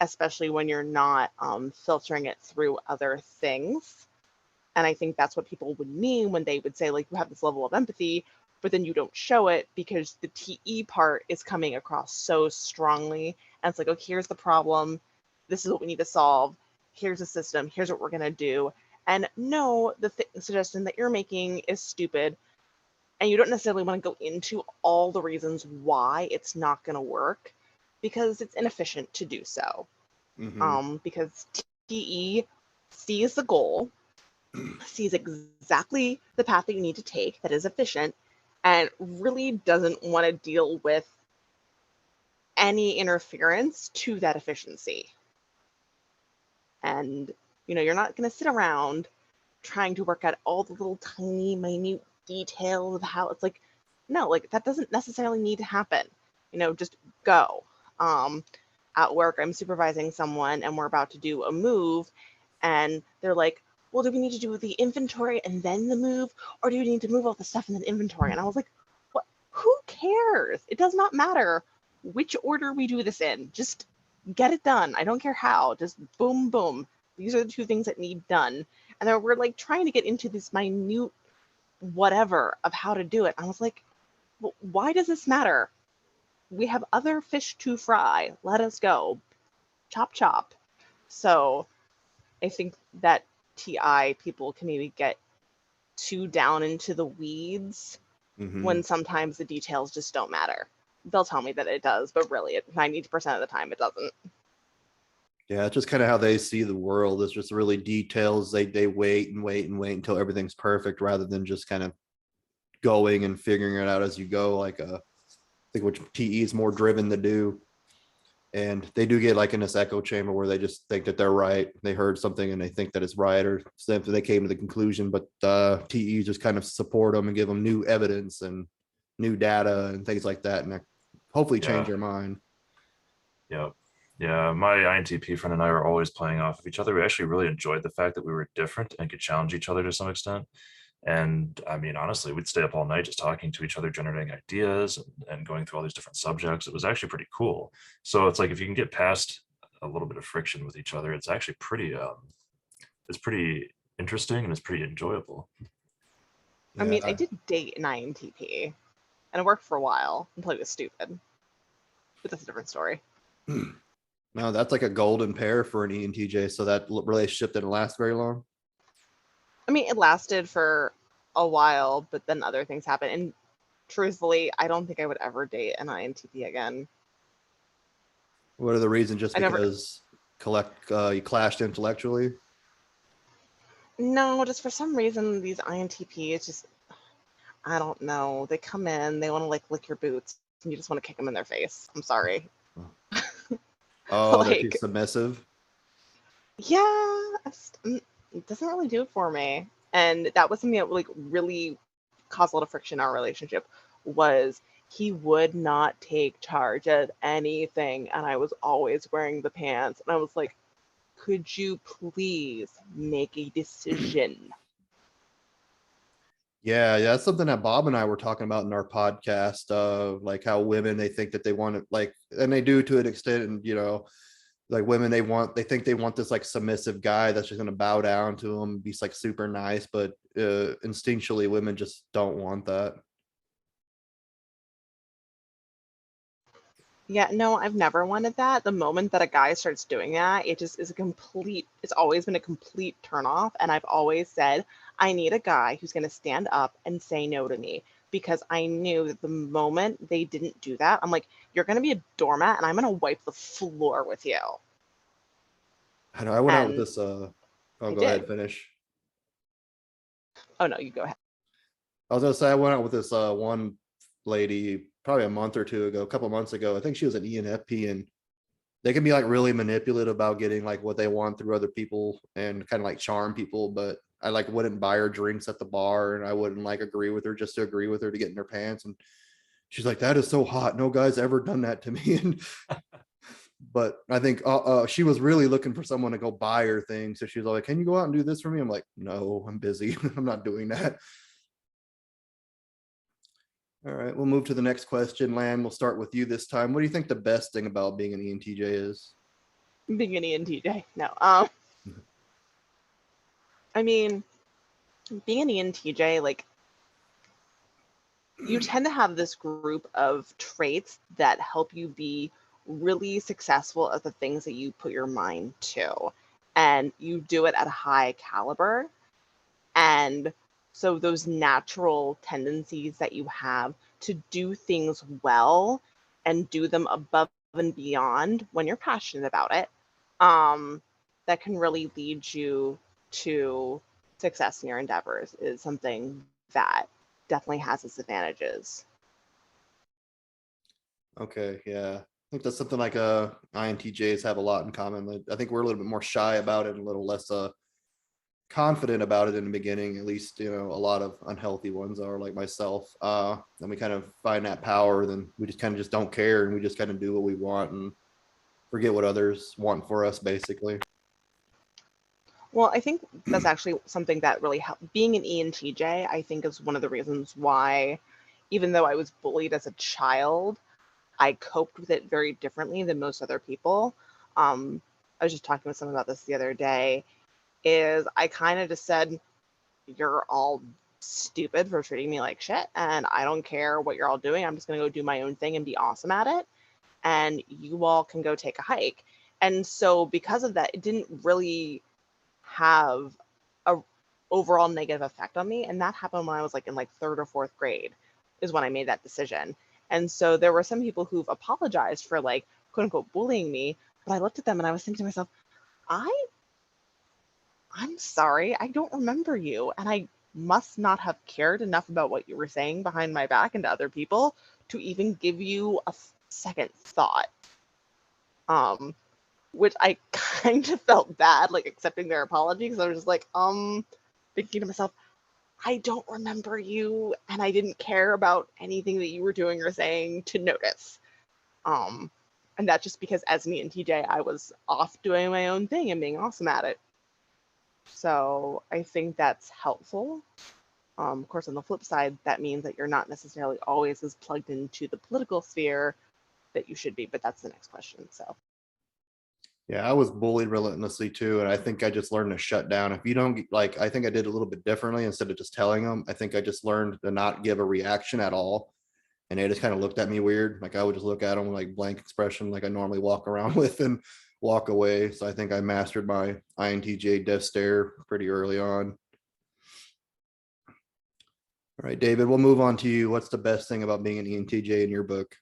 especially when you're not filtering it through other things. And I think that's what people would mean when they would say, like, you have this level of empathy, but then you don't show it because the TE part is coming across so strongly. And it's like, okay, here's the problem. This is what we need to solve. Here's a system. Here's what we're going to do. And no, the suggestion that you're making is stupid. And you don't necessarily want to go into all the reasons why it's not going to work, because it's inefficient to do so. Because TE sees the goal, sees exactly the path that you need to take that is efficient, and really doesn't want to deal with any interference to that efficiency. And, you know, you're not going to sit around trying to work out all the little tiny, minute details of how it's like, no, like that doesn't necessarily need to happen. You know, just go. At work, I'm supervising someone and we're about to do a move, and they're like, well, do we need to do the inventory and then the move, or do we need to move all the stuff in the inventory? And I was like, what? Who cares? It does not matter which order we do this in. Just get it done. I don't care how, just boom, boom. These are the two things that need done. And then we're like trying to get into this minute whatever of how to do it. I was like, well, why does this matter? We have other fish to fry. Let us go. Chop, chop. So I think that TI people can maybe get too down into the weeds when sometimes the details just don't matter. They'll tell me that it does, but really 90% of the time it doesn't. Yeah, it's just kind of how they see the world. It's just really details. They wait and wait and wait until everything's perfect rather than just kind of going and figuring it out as you go. Like I think which TE is more driven to do. And they do get like in this echo chamber where they just think that they're right. They heard something and they think that it's right, or something they came to the conclusion, but TE just kind of support them and give them new evidence and new data and things like that. And that hopefully change their mind. Yep. Yeah, my INTP friend and I were always playing off of each other. We actually really enjoyed the fact that we were different and could challenge each other to some extent. And I mean, honestly, we'd stay up all night just talking to each other, generating ideas and going through all these different subjects. It was actually pretty cool. So it's like if you can get past a little bit of friction with each other, it's actually pretty interesting and it's pretty enjoyable. I mean, I did date an INTP and it worked for a while until he was stupid. But that's a different story. No, that's like a golden pair for an ENTJ. So that relationship didn't last very long. I mean, it lasted for a while, but then other things happened. And truthfully, I don't think I would ever date an INTP again. What are the reasons? Just because you clashed intellectually? No, just for some reason, these INTPs just, I don't know. They come in, they want to like lick your boots, and you just want to kick them in their face. I'm sorry. Oh, like, they're too submissive? Yeah, it doesn't really do it for me. And that was something that like really caused a lot of friction in our relationship, was he would not take charge of anything. And I was always wearing the pants. And I was like, could you please make a decision? Yeah, that's something that Bob and I were talking about in our podcast of like how women, they think that they want to like, and they do to an extent, and you know, like women, they think they want this like submissive guy that's just going to bow down to them, be like super nice, but instinctually women just don't want that. Yeah, no, I've never wanted that. The moment that a guy starts doing that, it just is it's always been a complete turnoff. And I've always said, I need a guy who's going to stand up and say no to me, because I knew that the moment they didn't do that, I'm like, you're going to be a doormat and I'm going to wipe the floor with you. I know I went out with this, go ahead, finish. Oh no, you go ahead. I was gonna say I went out with this one lady probably a month or two ago, a couple months ago. I think she was an ENFP, and they can be like really manipulative about getting like what they want through other people and kind of like charm people. But I like wouldn't buy her drinks at the bar, and I wouldn't like agree with her just to agree with her to get in her pants. And she's like, "That is so hot. No guy's ever done that to me." And but I think she was really looking for someone to go buy her things. So she was like, "Can you go out and do this for me?" I'm like, "No, I'm busy. I'm not doing that." All right, we'll move to the next question. Lan, we'll start with you this time. What do you think the best thing about being an ENTJ is? Being an ENTJ? No. I mean, being an ENTJ, like, you tend to have this group of traits that help you be really successful at the things that you put your mind to, and you do it at a high caliber. And so those natural tendencies that you have to do things well and do them above and beyond when you're passionate about it, that can really lead you to success in your endeavors, is something that definitely has its advantages. Okay, yeah. I think that's something like INTJs have a lot in common. I think we're a little bit more shy about it and a little less confident about it in the beginning. At least, you know, a lot of unhealthy ones are, like myself. Then we kind of find that power, then we just kind of just don't care, and we just kind of do what we want and forget what others want for us, basically. Well, I think that's actually something that really helped. Being an ENTJ, I think, is one of the reasons why, even though I was bullied as a child, I coped with it very differently than most other people. I was just talking with someone about this the other day, is I kind of just said, you're all stupid for treating me like shit, and I don't care what you're all doing. I'm just going to go do my own thing and be awesome at it. And you all can go take a hike. And so because of that, it didn't really have a overall negative effect on me. And that happened when I was like in like 3rd or 4th grade is when I made that decision. And so there were some people who've apologized for like quote unquote bullying me, but I looked at them and I was thinking to myself, I'm sorry, I don't remember you. And I must not have cared enough about what you were saying behind my back and to other people to even give you a second thought. Which I kind of felt bad, like accepting their apology, because I was just like, thinking to myself, I don't remember you, and I didn't care about anything that you were doing or saying to notice. And that's just because as an ENTJ, I was off doing my own thing and being awesome at it. So I think that's helpful. Of course, on the flip side, that means that you're not necessarily always as plugged into the political sphere that you should be, but that's the next question. So. Yeah, I was bullied relentlessly too, and I think I just learned to shut down. If you don't like, I think I did a little bit differently. Instead of just telling them, I think I just learned to not give a reaction at all. And they just kind of looked at me weird. Like I would just look at them with like blank expression, like I normally walk around with, and walk away. So I think I mastered my INTJ death stare pretty early on. All right, David, we'll move on to you. What's the best thing about being an ENTJ in your book?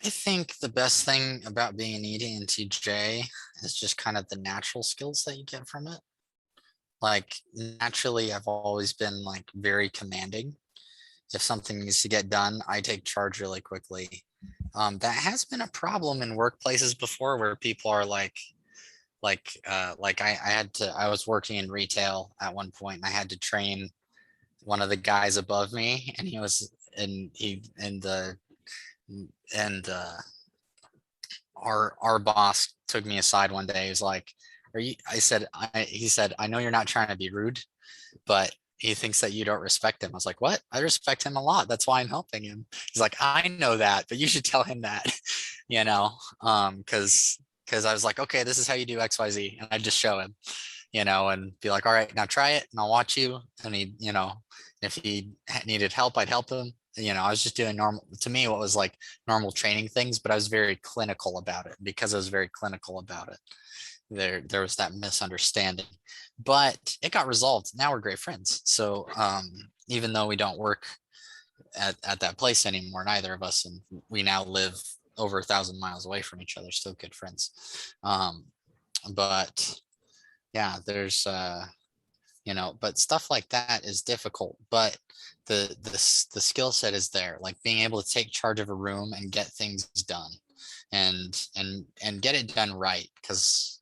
I think the best thing about being an ENTJ is just kind of the natural skills that you get from it. Like naturally, I've always been like very commanding. If something needs to get done, I take charge really quickly. That has been a problem in workplaces before where people are I was working in retail at one point and I had to train one of the guys above me and our boss took me aside one day. He was like, he said, I know you're not trying to be rude, but he thinks that you don't respect him. I was like, what? I respect him a lot. That's why I'm helping him. He's like, I know that, but you should tell him that, because I was like, okay, this is how you do XYZ. And I just show him, and be like, all right, now try it and I'll watch you. And if he needed help, I'd help him. I was just doing normal, to me, what was like normal training things, but I was very clinical about it. Because I was very clinical about it, there was that misunderstanding, but it got resolved. Now we're great friends. So even though we don't work at that place anymore, neither of us, and we now live over 1,000 miles away from each other, still good friends. But yeah, there's but stuff like that is difficult, but the skill set is there, like being able to take charge of a room and get things done and get it done right, because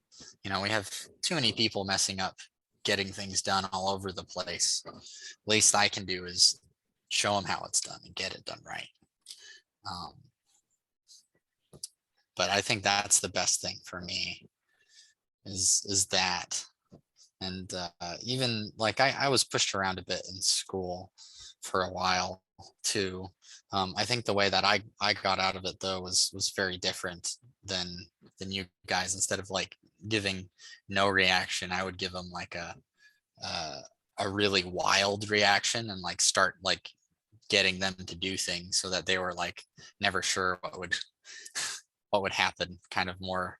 we have too many people messing up getting things done all over the place. Least I can do is show them how it's done and get it done right. But I think that's the best thing for me is that. And even like I was pushed around a bit in school for a while too. I think the way that I got out of it though was very different than you guys. Instead of like giving no reaction, I would give them like a really wild reaction and like start like getting them to do things so that they were like never sure what would happen, kind of more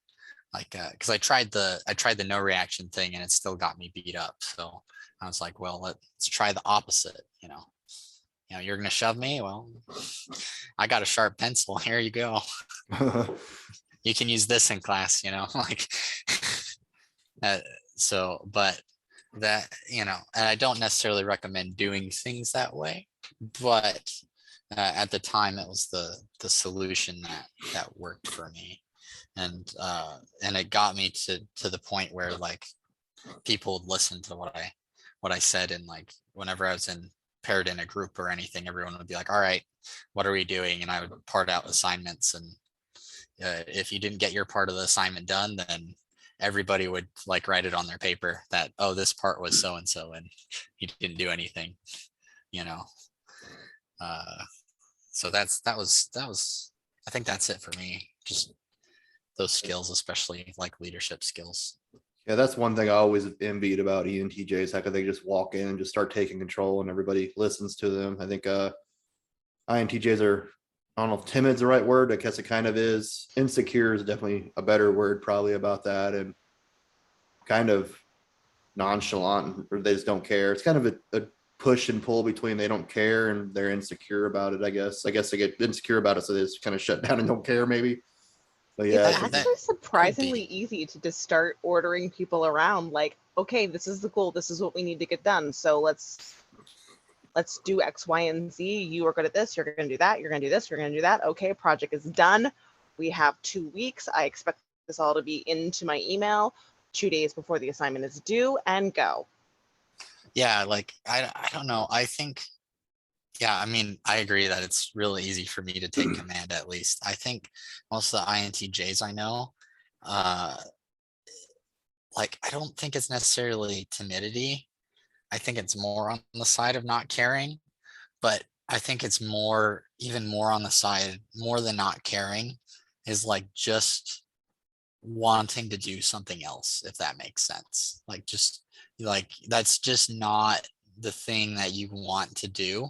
like because I tried the no reaction thing and it still got me beat up. So I was like, well, let's try the opposite. You're gonna shove me, well, I got a sharp pencil, here you go. You can use this in class, like but that, and I don't necessarily recommend doing things that way, but at the time it was the solution that worked for me. And it got me to the point where like people would listen to what I said, and like whenever I was paired in a group or anything, everyone would be like, all right, what are we doing? And I would part out assignments, and if you didn't get your part of the assignment done, then everybody would like write it on their paper that, oh, this part was so and so and he didn't do anything. So that was I think that's it for me. Just those skills, especially like leadership skills. Yeah, that's one thing I always envied about ENTJs. How could they just walk in and just start taking control and everybody listens to them? I think INTJs are, I don't know if timid's the right word. I guess it kind of is. Insecure is definitely a better word probably about that, and kind of nonchalant, or they just don't care. It's kind of a push and pull between they don't care and they're insecure about it, I guess. I guess they get insecure about it, so they just kind of shut down and don't care maybe. But yeah, It's that- actually surprisingly easy to just start ordering people around, like, okay, this is the goal, this is what we need to get done, so let's do X, Y, and Z. You are good at this, you're going to do that, you're going to do this, you're going to do that. Okay, project is done. We have 2 weeks. I expect this all to be into my email 2 days before the assignment is due, and go. Yeah, like I don't know. I think, yeah, I mean, I agree that it's really easy for me to take command at least. I think most of the INTJs I know, like I don't think it's necessarily timidity. I think it's more on the side of not caring, but I think it's more, even more on the side, more than not caring, is like just wanting to do something else, if that makes sense. Like just like that's just not the thing that you want to do.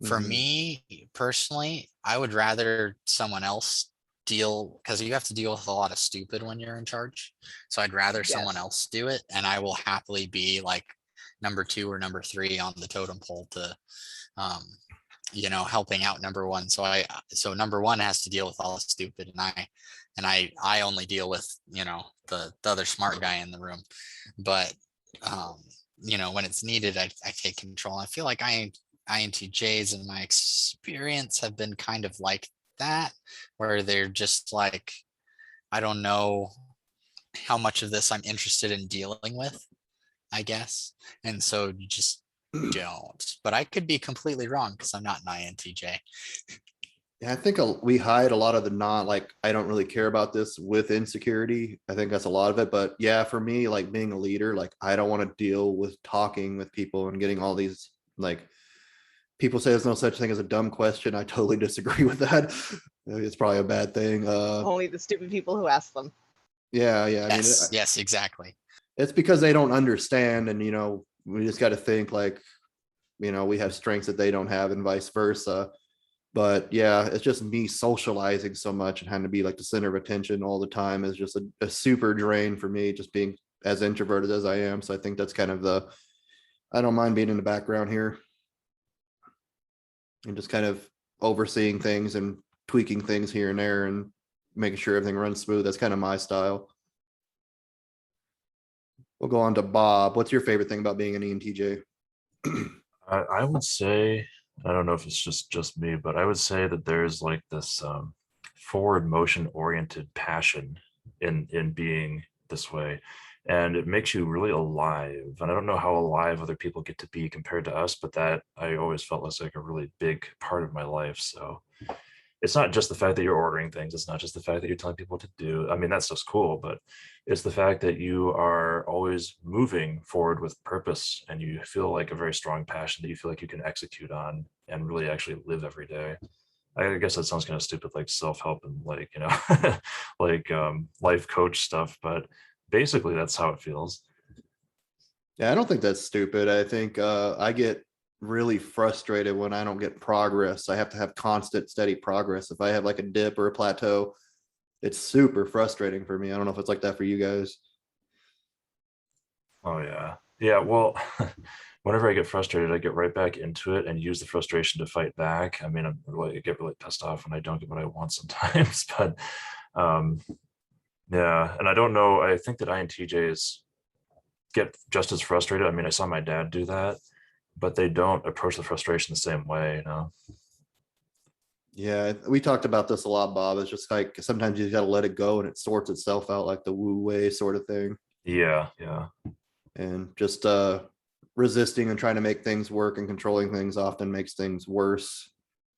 For Mhm. me personally, I would rather someone else deal, because you have to deal with a lot of stupid when you're in charge. So I'd rather someone Yes. else do it, and I will happily be like number 2 or number 3 on the totem pole to um helping out number 1. So number 1 has to deal with all the stupid, and I only deal with the other smart guy in the room. But when it's needed, I take control. I feel like INTJs in my experience have been kind of like that, where they're just like, I don't know how much of this I'm interested in dealing with, I guess. And so you just don't. But I could be completely wrong because I'm not an INTJ. Yeah, I think we hide a lot of the not, like, I don't really care about this with insecurity. I think that's a lot of it. But yeah, for me, like being a leader, like I don't want to deal with talking with people and getting all these, like, people say there's no such thing as a dumb question. I totally disagree with that. It's probably a bad thing. Only the stupid people who ask them. Yeah, I mean, Yes, exactly. it's because they don't understand, and we just got to think like, we have strengths that they don't have, and vice versa. But yeah, it's just me socializing so much and having to be like the center of attention all the time is just a super drain for me, just being as introverted as I am. So I think that's kind of I don't mind being in the background here and just kind of overseeing things and tweaking things here and there and making sure everything runs smooth. That's kind of my style. We'll go on to Bob. What's your favorite thing about being an ENTJ? I would say, I don't know if it's just me, but I would say that there's like this forward motion oriented passion in being this way, and it makes you really alive. And I don't know how alive other people get to be compared to us, but that I always felt was like a really big part of my life. So it's not just the fact that you're ordering things. It's not just the fact that you're telling people what to do. I mean, that's just cool, but it's the fact that you are always moving forward with purpose, and you feel like a very strong passion that you feel like you can execute on and really actually live every day. I guess that sounds kind of stupid, like self-help and like, like life coach stuff, but basically that's how it feels. Yeah, I don't think that's stupid. I think I get really frustrated when I don't get progress. I have to have constant, steady progress. If I have like a dip or a plateau, it's super frustrating for me. I don't know if it's like that for you guys. Oh yeah. Yeah, well, whenever I get frustrated, I get right back into it and use the frustration to fight back. I mean, I get really pissed off when I don't get what I want sometimes, but um, yeah, and I don't know. I think that INTJs get just as frustrated. I mean, I saw my dad do that, but they don't approach the frustration the same way. Yeah, we talked about this a lot, Bob. It's just like sometimes you got to let it go and it sorts itself out, like the Wu Wei sort of thing. Yeah. And just resisting and trying to make things work and controlling things often makes things worse.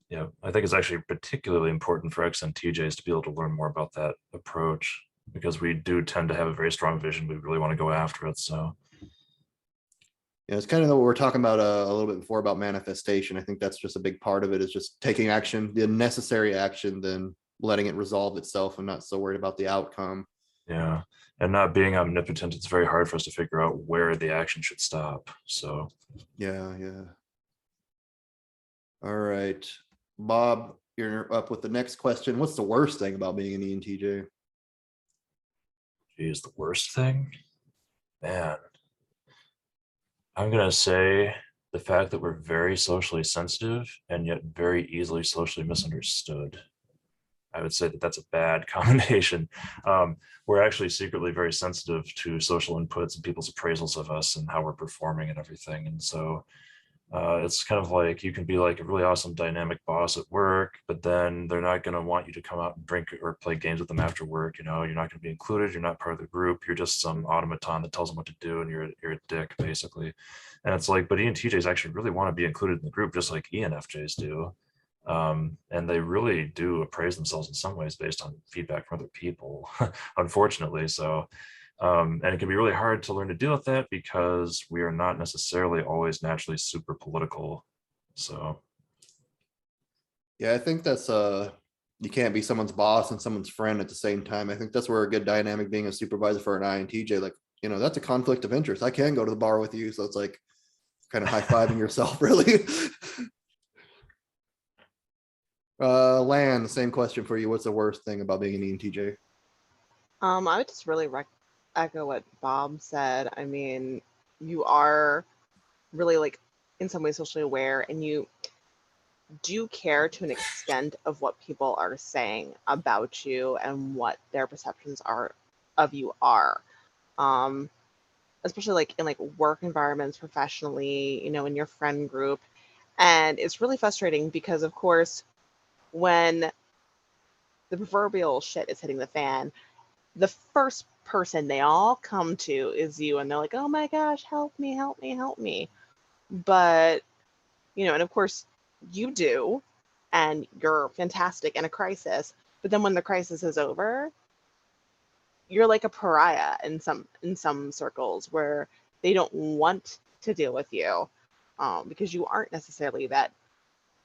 Yeah, I think it's actually particularly important for XNTJs to be able to learn more about that approach, because we do tend to have a very strong vision. We really want to go after it. So Yeah, it's kind of what we were talking about a little bit before about manifestation. I think that's just a big part of it, is just taking action, the necessary action, then letting it resolve itself and not so worried about the outcome. Yeah. And not being omnipotent, it's very hard for us to figure out where the action should stop. So Yeah. All right, Bob, you're up with the next question. What's the worst thing about being an ENTJ? geez, the worst thing, man, I'm gonna say the fact that we're very socially sensitive and yet very easily socially misunderstood. I would say that that's a bad combination. We're actually secretly very sensitive to social inputs and people's appraisals of us and how we're performing and everything. And so it's kind of like you can be like a really awesome dynamic boss at work, but then they're not going to want you to come out and drink or play games with them after work. You know, you're not going to be included. You're not part of the group. You're just some automaton that tells them what to do, and you're a dick basically. And it's like, but ENTJs actually really want to be included in the group, just like ENFJs do. And they really do appraise themselves in some ways based on feedback from other people, unfortunately. So and it can be really hard to learn to deal with that because we are not necessarily always naturally super political. So Yeah, I think that's you can't be someone's boss and someone's friend at the same time. I think that's where a good dynamic being a supervisor for an INTJ, like, you know, that's a conflict of interest. I can go to the bar with you. So it's like kind of high-fiving yourself, really. Lan, the same question for you. What's the worst thing about being an ENTJ? I would just really echo what Bob said. I mean, you are really like in some ways socially aware, and you do care to an extent of what people are saying about you and what their perceptions are of you are. Especially like in like work environments, professionally, you know, in your friend group. And it's really frustrating because of course, when the proverbial shit is hitting the fan, the first person they all come to is you, and they're like, oh my gosh, help me, help me, help me. But, you know, and of course you do, and you're fantastic in a crisis. But then when the crisis is over, you're like a pariah in some circles where they don't want to deal with you, because you aren't necessarily that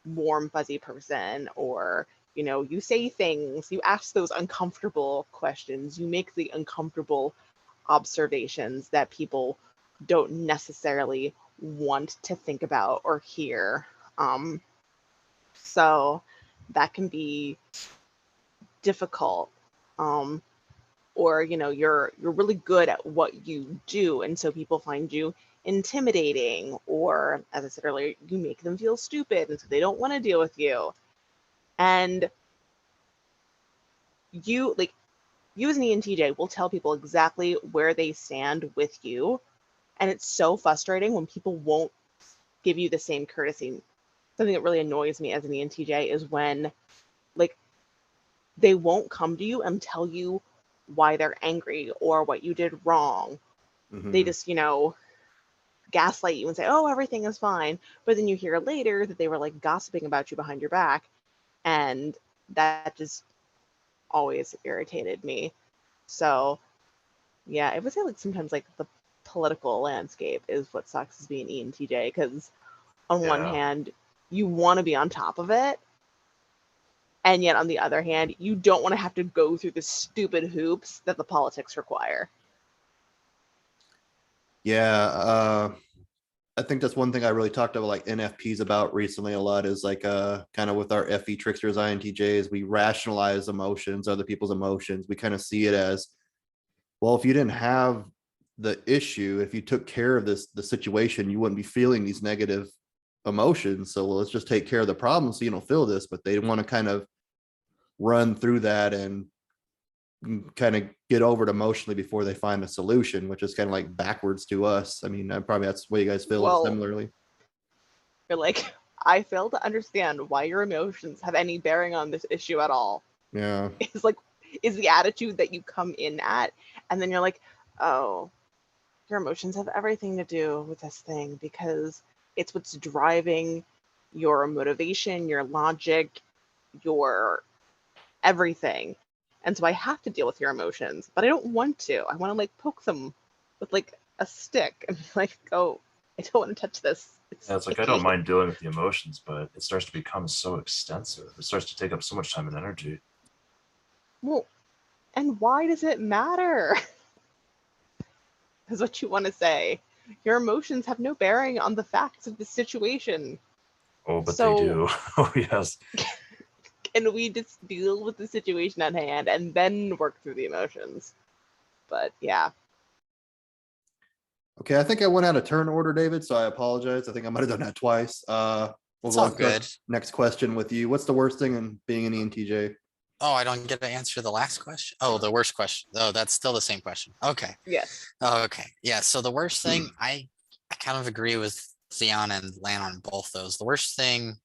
warm fuzzy person, or you know, you say things, you ask those uncomfortable questions, you make the uncomfortable observations that people don't necessarily want to think about or hear. So that can be difficult. Or you know, you're really good at what you do, and so people find you intimidating, or as I said earlier, you make them feel stupid, and so they don't want to deal with you. And you as an ENTJ will tell people exactly where they stand with you, and it's so frustrating when people won't give you the same courtesy. Something that really annoys me as an ENTJ is when like they won't come to you and tell you why they're angry or what you did wrong. They just, you know, gaslight you and say, oh, everything is fine. But then you hear later that they were like gossiping about you behind your back. And that just always irritated me. So yeah, I would say like sometimes like the political landscape is what sucks as being ENTJ, because on one yeah, hand, you want to be on top of it. And yet on the other hand, you don't want to have to go through the stupid hoops that the politics require. Yeah, I think that's one thing I really talked about like NFPs about recently a lot is like kind of with our FE tricksters, INTJs, we rationalize emotions, other people's emotions. We kind of see it as, well, if you didn't have the issue, if you took care of the situation, you wouldn't be feeling these negative emotions. So well, let's just take care of the problem so you don't feel this. But they want to kind of run through that and kind of get over it emotionally before they find a solution, which is kind of like backwards to us. I mean, probably that's the way you guys feel Well, similarly. you're like, I fail to understand why your emotions have any bearing on this issue at all. Yeah. It's like, is the attitude that you come in at, and then you're like, oh, your emotions have everything to do with this thing because it's what's driving your motivation, your logic, your everything. And so I have to deal with your emotions, but I don't want to. I want to like poke them with like a stick and like, oh, I don't want to touch this. it's like I don't mind dealing with the emotions, but it starts to become so extensive. It starts to take up so much time and energy. Well, and why does it matter? Is what you want to say. Your emotions have no bearing on the facts of the situation. Oh, but So- they do. Oh, yes. And we just deal with the situation at hand and then work through the emotions. But yeah. Okay, I think I went out of turn order, David, so I apologize. I think I might have done that twice. We'll It's go all on to our good. next question with you. What's the worst thing in being an ENTJ? Oh, I don't get to answer the last question. Oh, the worst question. Oh, that's still the same question. Okay. Yes. Oh, okay. Yeah. So the worst thing, I kind of agree with Theon and Lan on both those. The worst thing,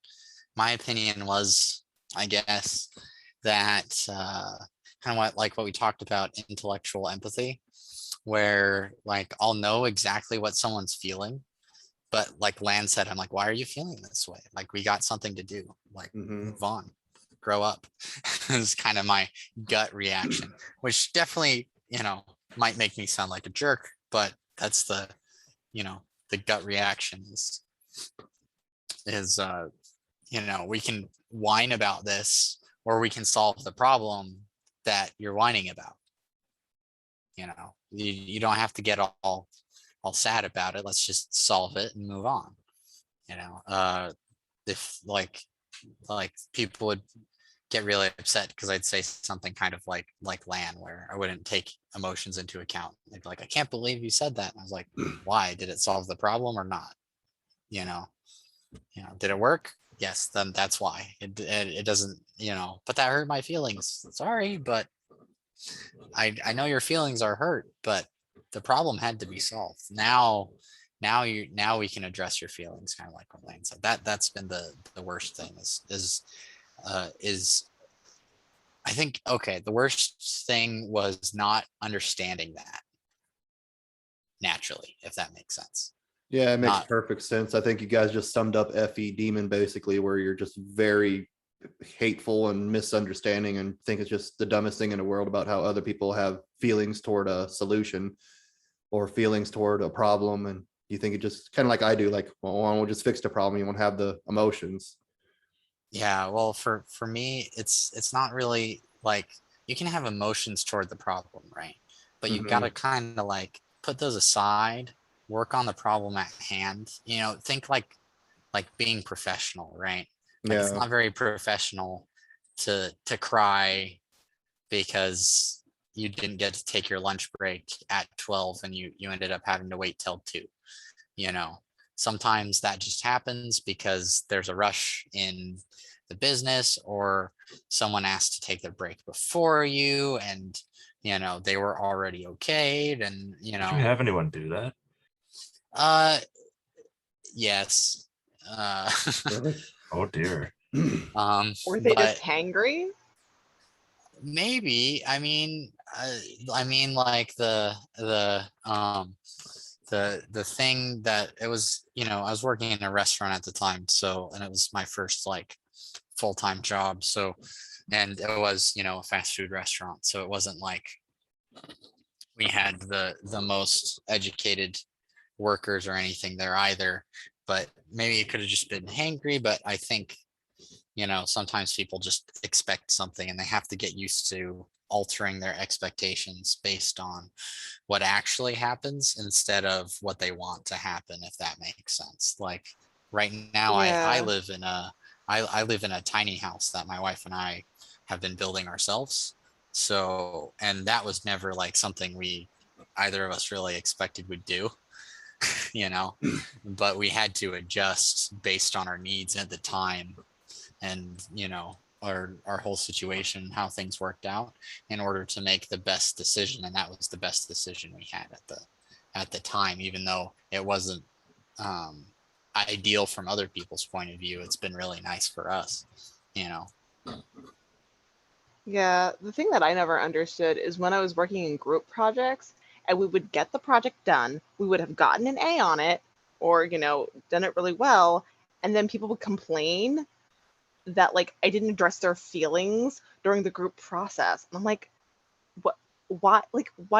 my opinion was, I guess, that kind of what we talked about, intellectual empathy, where like I'll know exactly what someone's feeling, but like Lan said, I'm like, why are you feeling this way? Like we got something to do. Like move on, grow up. Is kind of my gut reaction, which definitely, might make me sound like a jerk, but that's the, the gut reaction is we can whine about this or we can solve the problem that you're whining about. You don't have to get all sad about it. Let's just solve it and move on. If like people would get really upset because I'd say something kind of like Lan, where I wouldn't take emotions into account. They'd be like, I can't believe you said that. And I was like, why? Did it solve the problem or not? Did it work? Yes, then that's why. It doesn't, but that hurt my feelings. Sorry, but I know your feelings are hurt, but the problem had to be solved. Now we can address your feelings, kind of like what Lan said. That's been the worst thing is I think, okay, the worst thing was not understanding that naturally, if that makes sense. Yeah, it makes Not- perfect sense. I think you guys just summed up FE Demon basically, where you're just very hateful and misunderstanding and think it's just the dumbest thing in the world about how other people have feelings toward a solution or feelings toward a problem. And you think it just kind of like I do, like, well, we'll just fix the problem. You won't have the emotions. Yeah, well, for me, it's not really like you can have emotions toward the problem, right? But you've got to kind of like put those aside, work on the problem at hand. Think like being professional, right? Like it's Yeah. not very professional to cry because you didn't get to take your lunch break at 12 and you ended up having to wait till 2. Sometimes that just happens because there's a rush in the business or someone asked to take their break before you and they were already okayed and Did you have anyone do that? Yes. Really? Oh dear. Or they but just hangry? maybe, I mean like the thing that it was, I was working in a restaurant at the time, and it was my first like full-time job, and it was, a fast food restaurant, so it wasn't like we had the most educated workers or anything there either, but maybe it could have just been hangry. But I think sometimes people just expect something and they have to get used to altering their expectations based on what actually happens instead of what they want to happen, if that makes sense. Like right now, I Yeah. live in a tiny house that my wife and I have been building ourselves. So, and that was never like something either of us really expected we'd do, but we had to adjust based on our needs at the time and, our whole situation, how things worked out in order to make the best decision. And that was the best decision we had at the time, even though it wasn't ideal from other people's point of view. It's been really nice for us. Yeah, the thing that I never understood is when I was working in group projects and we would get the project done, we would have gotten an A on it or, done it really well. And then people would complain that like I didn't address their feelings during the group process. And I'm like, why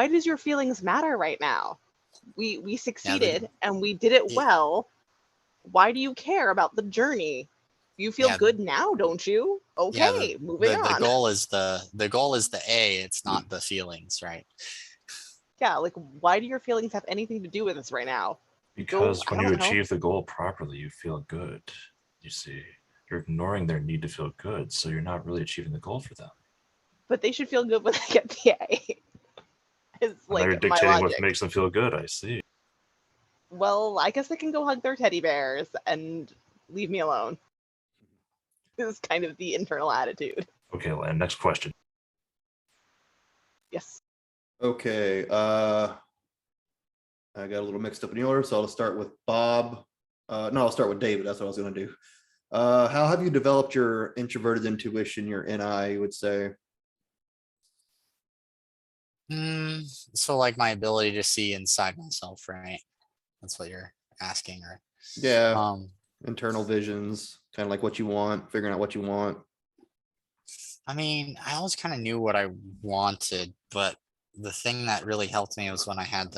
does your feelings matter right now? We succeeded and we did it well. Why do you care about the journey? You feel Yeah. good now, don't you? Yeah, Okay, moving the on. goal is the goal is the A, it's not the feelings, right? Yeah, like why do your feelings have anything to do with this right now? Because I when you don't know. achieve the goal properly, you feel good. You see, you're ignoring their need to feel good, so you're not really achieving the goal for them. But they should feel good when they get the A. Is And now you're like my dictating what logic. makes them feel good. I see. Well, I guess they can go hug their teddy bears and leave me alone. This is kind of the internal attitude. Okay, Len, next question. Yes. Okay. I got a little mixed up in the order, so I'll start with Bob. No, I'll start with David. That's what I was going to do. How have you developed your introverted intuition, your NI, you would say? So like my ability to see inside myself, right? That's what you're asking, right? Yeah, internal visions, kind of like what you want, figuring out what you want. I mean, I always kind of knew what I wanted, but the thing that really helped me was when I had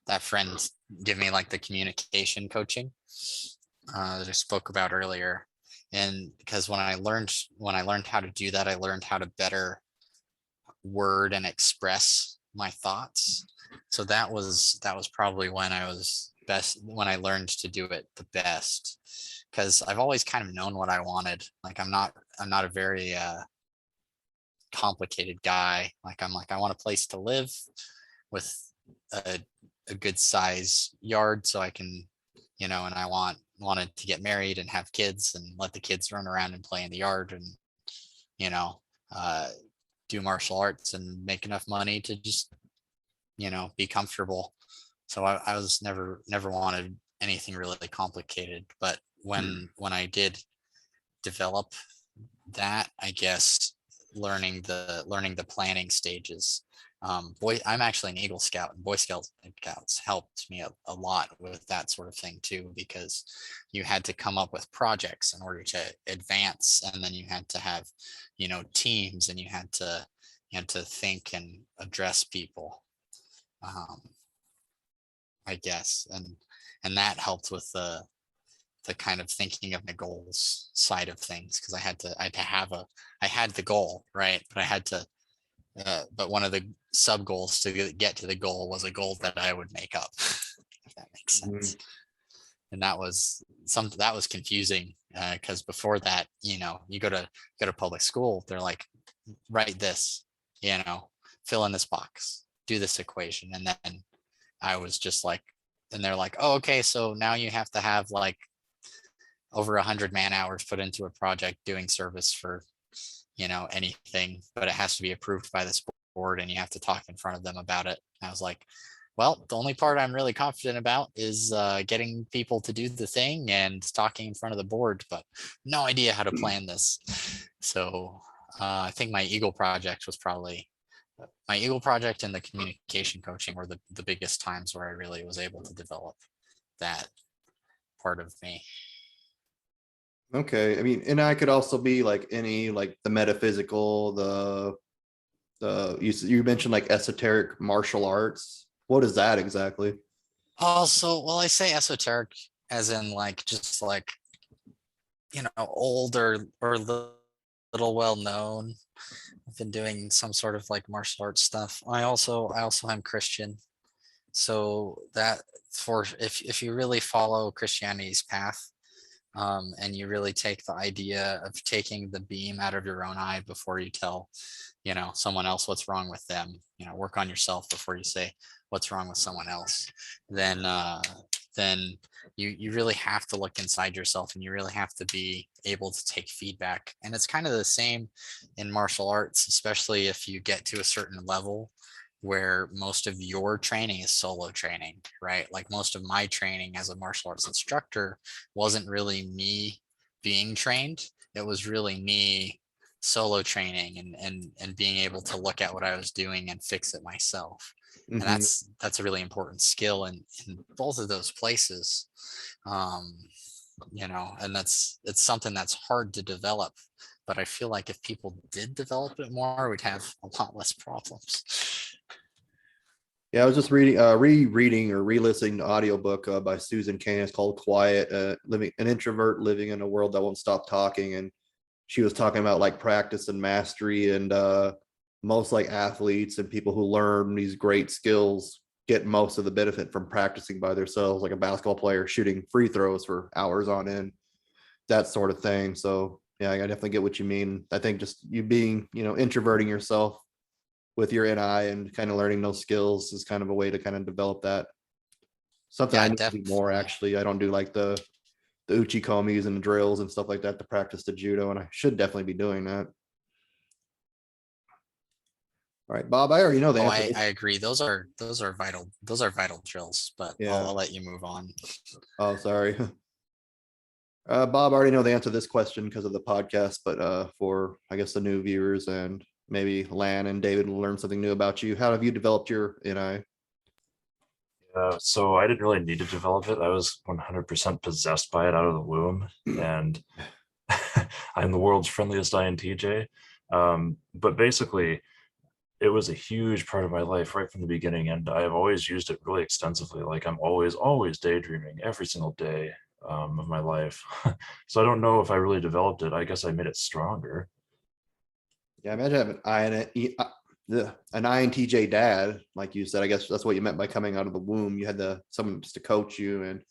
that friend give me like the communication coaching that I spoke about earlier. And because when I learned how to do that, I learned how to better word and express my thoughts. So that was probably when I learned to do it the best. Because I've always kind of known what I wanted. Like I'm not a very complicated guy. Like I want a place to live with a good size yard so I can, and I wanted to get married and have kids and let the kids run around and play in the yard and, you know, uh, do martial arts and make enough money to just, be comfortable. So I was never wanted anything really complicated. But when I did develop that, I guess learning the planning stages. I'm actually an Eagle Scout, and Boy Scouts helped me a lot with that sort of thing too, because you had to come up with projects in order to advance, and then you had to have, teams, and you had to think and address people. I guess, and that helped with the kind of thinking of my goals side of things, because I had to have I had the goal, right, but I had to but one of the sub goals to get to the goal was a goal that I would make up, if that makes sense. And that was confusing, because before that, you go to public school, they're like, write this, fill in this box, do this equation, and then I was just like, and they're like, oh, okay, so now you have to have like over 100 man hours put into a project doing service for, anything, but it has to be approved by this board and you have to talk in front of them about it. And I was like, well, the only part I'm really confident about is getting people to do the thing and talking in front of the board, but no idea how to plan this. So I think my Eagle project and the communication coaching were the biggest times where I really was able to develop that part of me. Okay, I mean, and I could also be like any, like the metaphysical, you mentioned like esoteric martial arts. What is that exactly? Also, well, I say esoteric as in like just like, old or little well known. I've been doing some sort of like martial arts stuff. I also am Christian, so that if you really follow Christianity's path, and you really take the idea of taking the beam out of your own eye before you tell, someone else what's wrong with them, work on yourself before you say what's wrong with someone else, then you really have to look inside yourself, and you really have to be able to take feedback. And it's kind of the same in martial arts, especially if you get to a certain level where most of your training is solo training, right? Like most of my training as a martial arts instructor wasn't really me being trained. It was really me solo training and being able to look at what I was doing and fix it myself. And that's a really important skill in both of those places. And it's something that's hard to develop. But I feel like if people did develop it more, we'd have a lot less problems. Yeah, I was just rereading or re-listening to audiobook by Susan Cain. It's called Quiet, living an introvert living in a world that won't stop talking. And she was talking about like practice and mastery, and most like athletes and people who learn these great skills get most of the benefit from practicing by themselves, like a basketball player shooting free throws for hours on end, that sort of thing. So yeah, I definitely get what you mean. I think just you being, introverting yourself with your NI and kind of learning those skills is kind of a way to kind of develop that. Something I Yeah, need to do more, definitely. actually. I don't do like the uchikomis and the drills and stuff like that to practice the judo, and I should definitely be doing that. All right, Bob, I already know the Oh, answer. I agree. Those are vital. Those are vital drills, but Yeah. I'll let you move on. Oh, sorry. Bob, I already know the answer to this question because of the podcast, but for, I guess, the new viewers and maybe Lan and David will learn something new about you. How have you developed your NI? So I didn't really need to develop it. I was 100% possessed by it out of the womb, and I'm the world's friendliest INTJ. But basically, it was a huge part of my life right from the beginning, and I have always used it really extensively. Like I'm always daydreaming every single day of my life. So I don't know if I really developed it. I guess I made it stronger. Yeah, imagine having an INTJ dad, like you said. I guess that's what you meant by coming out of the womb. You had someone just to coach you, and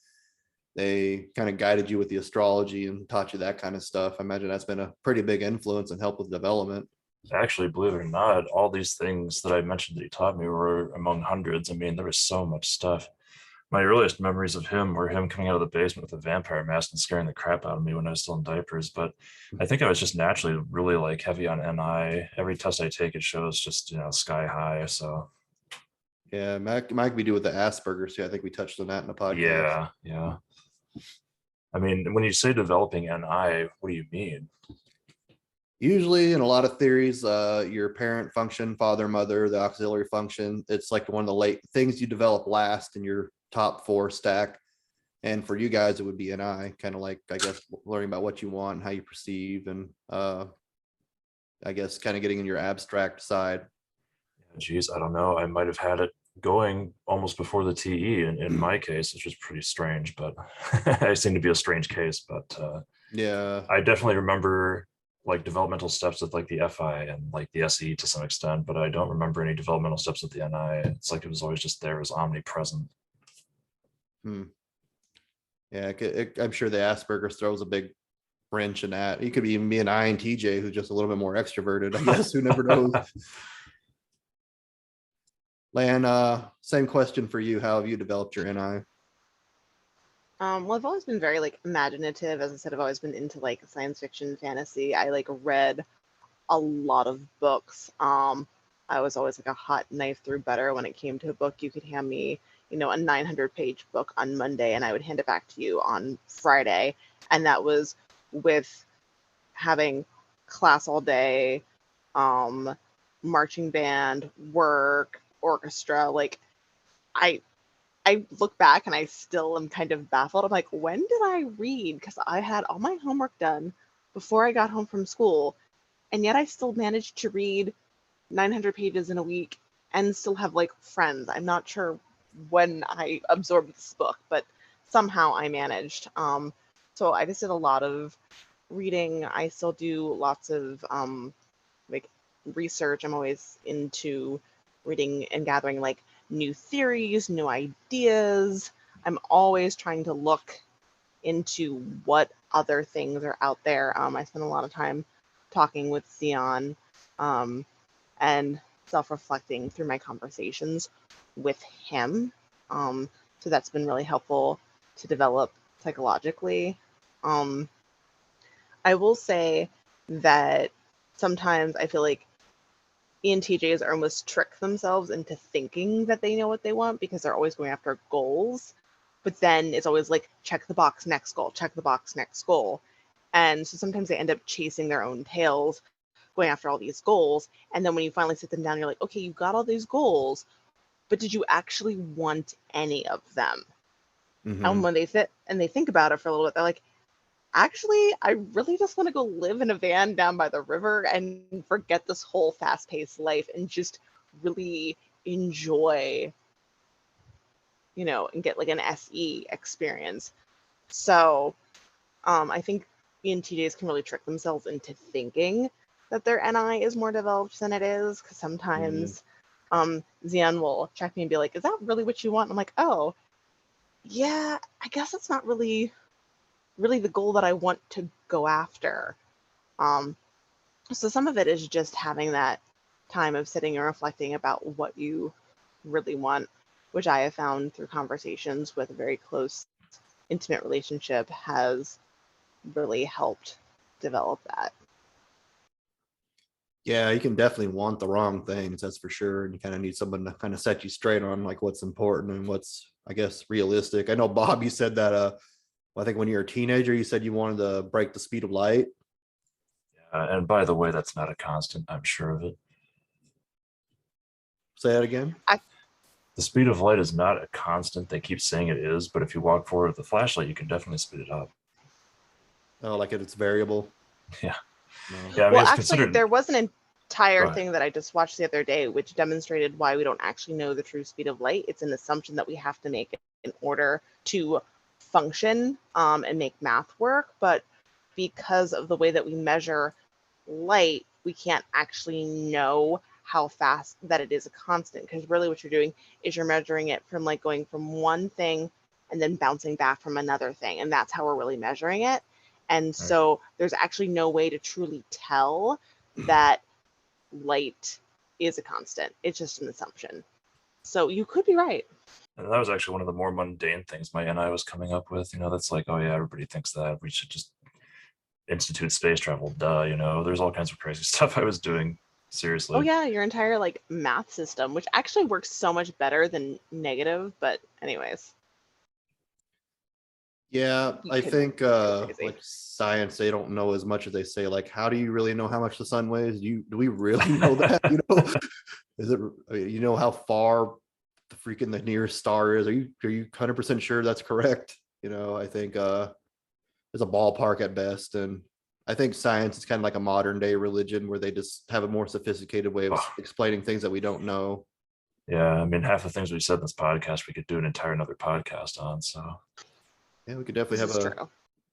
they kind of guided you with the astrology and taught you that kind of stuff. I imagine that's been a pretty big influence and help with development. Actually, believe it or not, all these things that I mentioned that he taught me were among hundreds. I mean, there was so much stuff. My earliest memories of him were him coming out of the basement with a vampire mask and scaring the crap out of me when I was still in diapers. But I think I was just naturally really like heavy on NI. Every test I take, it shows just, sky high. So Yeah, might be do with the Asperger's too. I think we touched on that in the podcast. yeah, yeah. I mean, when you say developing NI, what do you mean? Usually in a lot of theories, your parent function, father, mother, the auxiliary function, it's like one of the late things you develop last in your top 4 stack. And for you guys, it would be NI, kind of like, I guess, learning about what you want and how you perceive, and I guess kind of getting in your abstract side. Geez, I don't know. I might have had it going almost before the TE in my case, which was pretty strange, but I seem to be a strange case. But Yeah. I definitely remember like developmental steps with like the FI and like the SE to some extent, but I don't remember any developmental steps with the NI. It's like it was always just there, it was omnipresent. Hmm. Yeah, I'm sure the Asperger's throws a big wrench in that. He could even be an INTJ who's just a little bit more extroverted, I guess. Who never knows? Lan, same question for you. How have you developed your NI? Well, I've always been very like imaginative. As I said, I've always been into like science fiction, fantasy. I like read a lot of books. I was always like a hot knife through butter when it came to a book. You could hand me, a 900-page book on Monday, and I would hand it back to you on Friday. And that was with having class all day, marching band, work, orchestra. Like I I look back and I still am kind of baffled. I'm like, when did I read? Because I had all my homework done before I got home from school, and yet I still managed to read 900 pages in a week and still have like friends. I'm not sure when I absorbed this book, but somehow I managed. So I just did a lot of reading. I still do lots of like research. I'm always into reading and gathering like new theories, new ideas. I'm always trying to look into what other things are out there. I spend a lot of time talking with Sion and self-reflecting through my conversations with him. So that's been really helpful to develop psychologically. I will say that sometimes I feel like ENTJs are almost trick themselves into thinking that they know what they want because they're always going after goals. But then it's always like, check the box, next goal, check the box, next goal. And so sometimes they end up chasing their own tails, going after all these goals. And then when you finally sit them down, you're like, okay, you got all these goals, but did you actually want any of them? And when they sit and they think about it for a little bit, they're like, actually, I really just want to go live in a van down by the river and forget this whole fast-paced life and just really enjoy and get like an SE experience. So I think ENTJs can really trick themselves into thinking that their NI is more developed than it is, because sometimes Zian will check me and be like, is that really what you want? I'm like, oh, yeah, I guess it's not really the goal that I want to go after. So some of it is just having that time of sitting and reflecting about what you really want, which I have found through conversations with a very close, intimate relationship has really helped develop that. Yeah, you can definitely want the wrong things, that's for sure. And you kind of need someone to kind of set you straight on like what's important and what's, I guess, realistic. I know, Bob, you said that I think when you were a teenager, you said you wanted to break the speed of light. And by the way, that's not a constant, I'm sure of it. Say that again. The speed of light is not a constant. They keep saying it is, but if you walk forward with a flashlight, you can definitely speed it up. Oh, like it's variable. Yeah. No. Yeah, I mean, Well, it's actually, considered. there was an entire Go ahead. thing that I just watched the other day, which demonstrated why we don't actually know the true speed of light. It's an assumption that we have to make in order to function and make math work. But because of the way that we measure light, we can't actually know how fast that it is a constant, because really what you're doing is you're measuring it from like going from one thing and then bouncing back from another thing, and that's how we're really measuring it. And so there's actually no way to truly tell that light is a constant. It's just an assumption. So you could be right. And that was actually one of the more mundane things my NI was coming up with. That's like, oh yeah, everybody thinks that we should just institute space travel. Duh. There's all kinds of crazy stuff I was doing. Seriously. Oh yeah, your entire like math system, which actually works so much better than negative. But anyways. Yeah, You I could think go crazy. like science, they don't know as much as they say. Like, how do you really know how much the sun weighs? Do we really know that? Is it, how far the nearest star is? Are you 100% sure that's correct? I think it's a ballpark at best. And I think science is kind of like a modern day religion where they just have a more sophisticated way of explaining things that we don't know. Yeah, I mean, half the things we said in this podcast, we could do an entire another podcast on. So yeah, we could definitely This have is a true.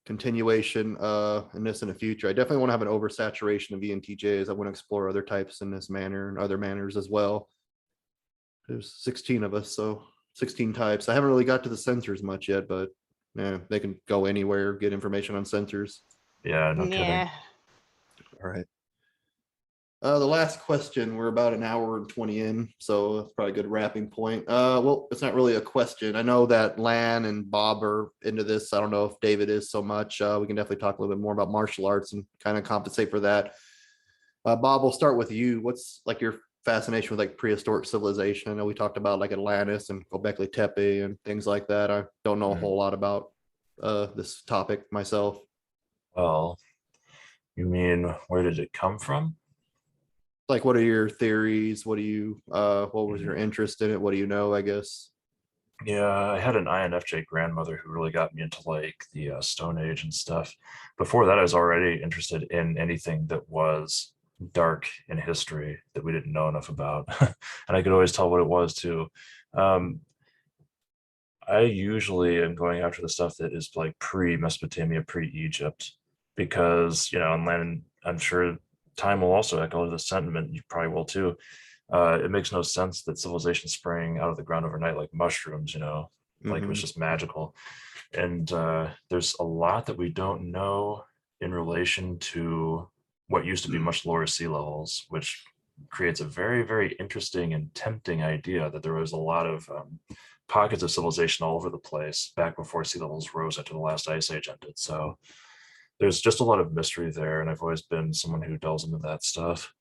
continuation in this in the future. I definitely want to have an oversaturation of ENTJs. I want to explore other types in this manner and other manners as well. There's 16 of us, so 16 types. I haven't really got to the sensors much yet, but yeah, they can go anywhere, get information on sensors. yeah, no Yeah. kidding. All right. The last question, we're about an hour and 20 in, so that's probably a good wrapping point. Well, it's not really a question. I know that Lan and Bob are into this. I don't know if David is so much. We can definitely talk a little bit more about martial arts and kind of compensate for that. Bob, we'll start with you. What's like your fascination with like prehistoric civilization? I know we talked about like Atlantis and Göbekli Tepe and things like that. I don't know a whole lot about this topic myself. Well, you mean where did it come from? Like, what are your theories? What was your interest in it? What do you know, I guess? Yeah, I had an INFJ grandmother who really got me into like the Stone Age and stuff. Before that, I was already interested in anything that was dark in history that we didn't know enough about. And I could always tell what it was too. I usually am going after the stuff that is like pre-Mesopotamia, pre-Egypt, because, and then I'm sure time will also echo this sentiment. You probably will too. It makes no sense that civilization sprang out of the ground overnight like mushrooms, like it was just magical. And there's a lot that we don't know in relation to what used to be much lower sea levels, which creates a very, very interesting and tempting idea that there was a lot of pockets of civilization all over the place back before sea levels rose after the last ice age ended. So there's just a lot of mystery there, and I've always been someone who delves into that stuff.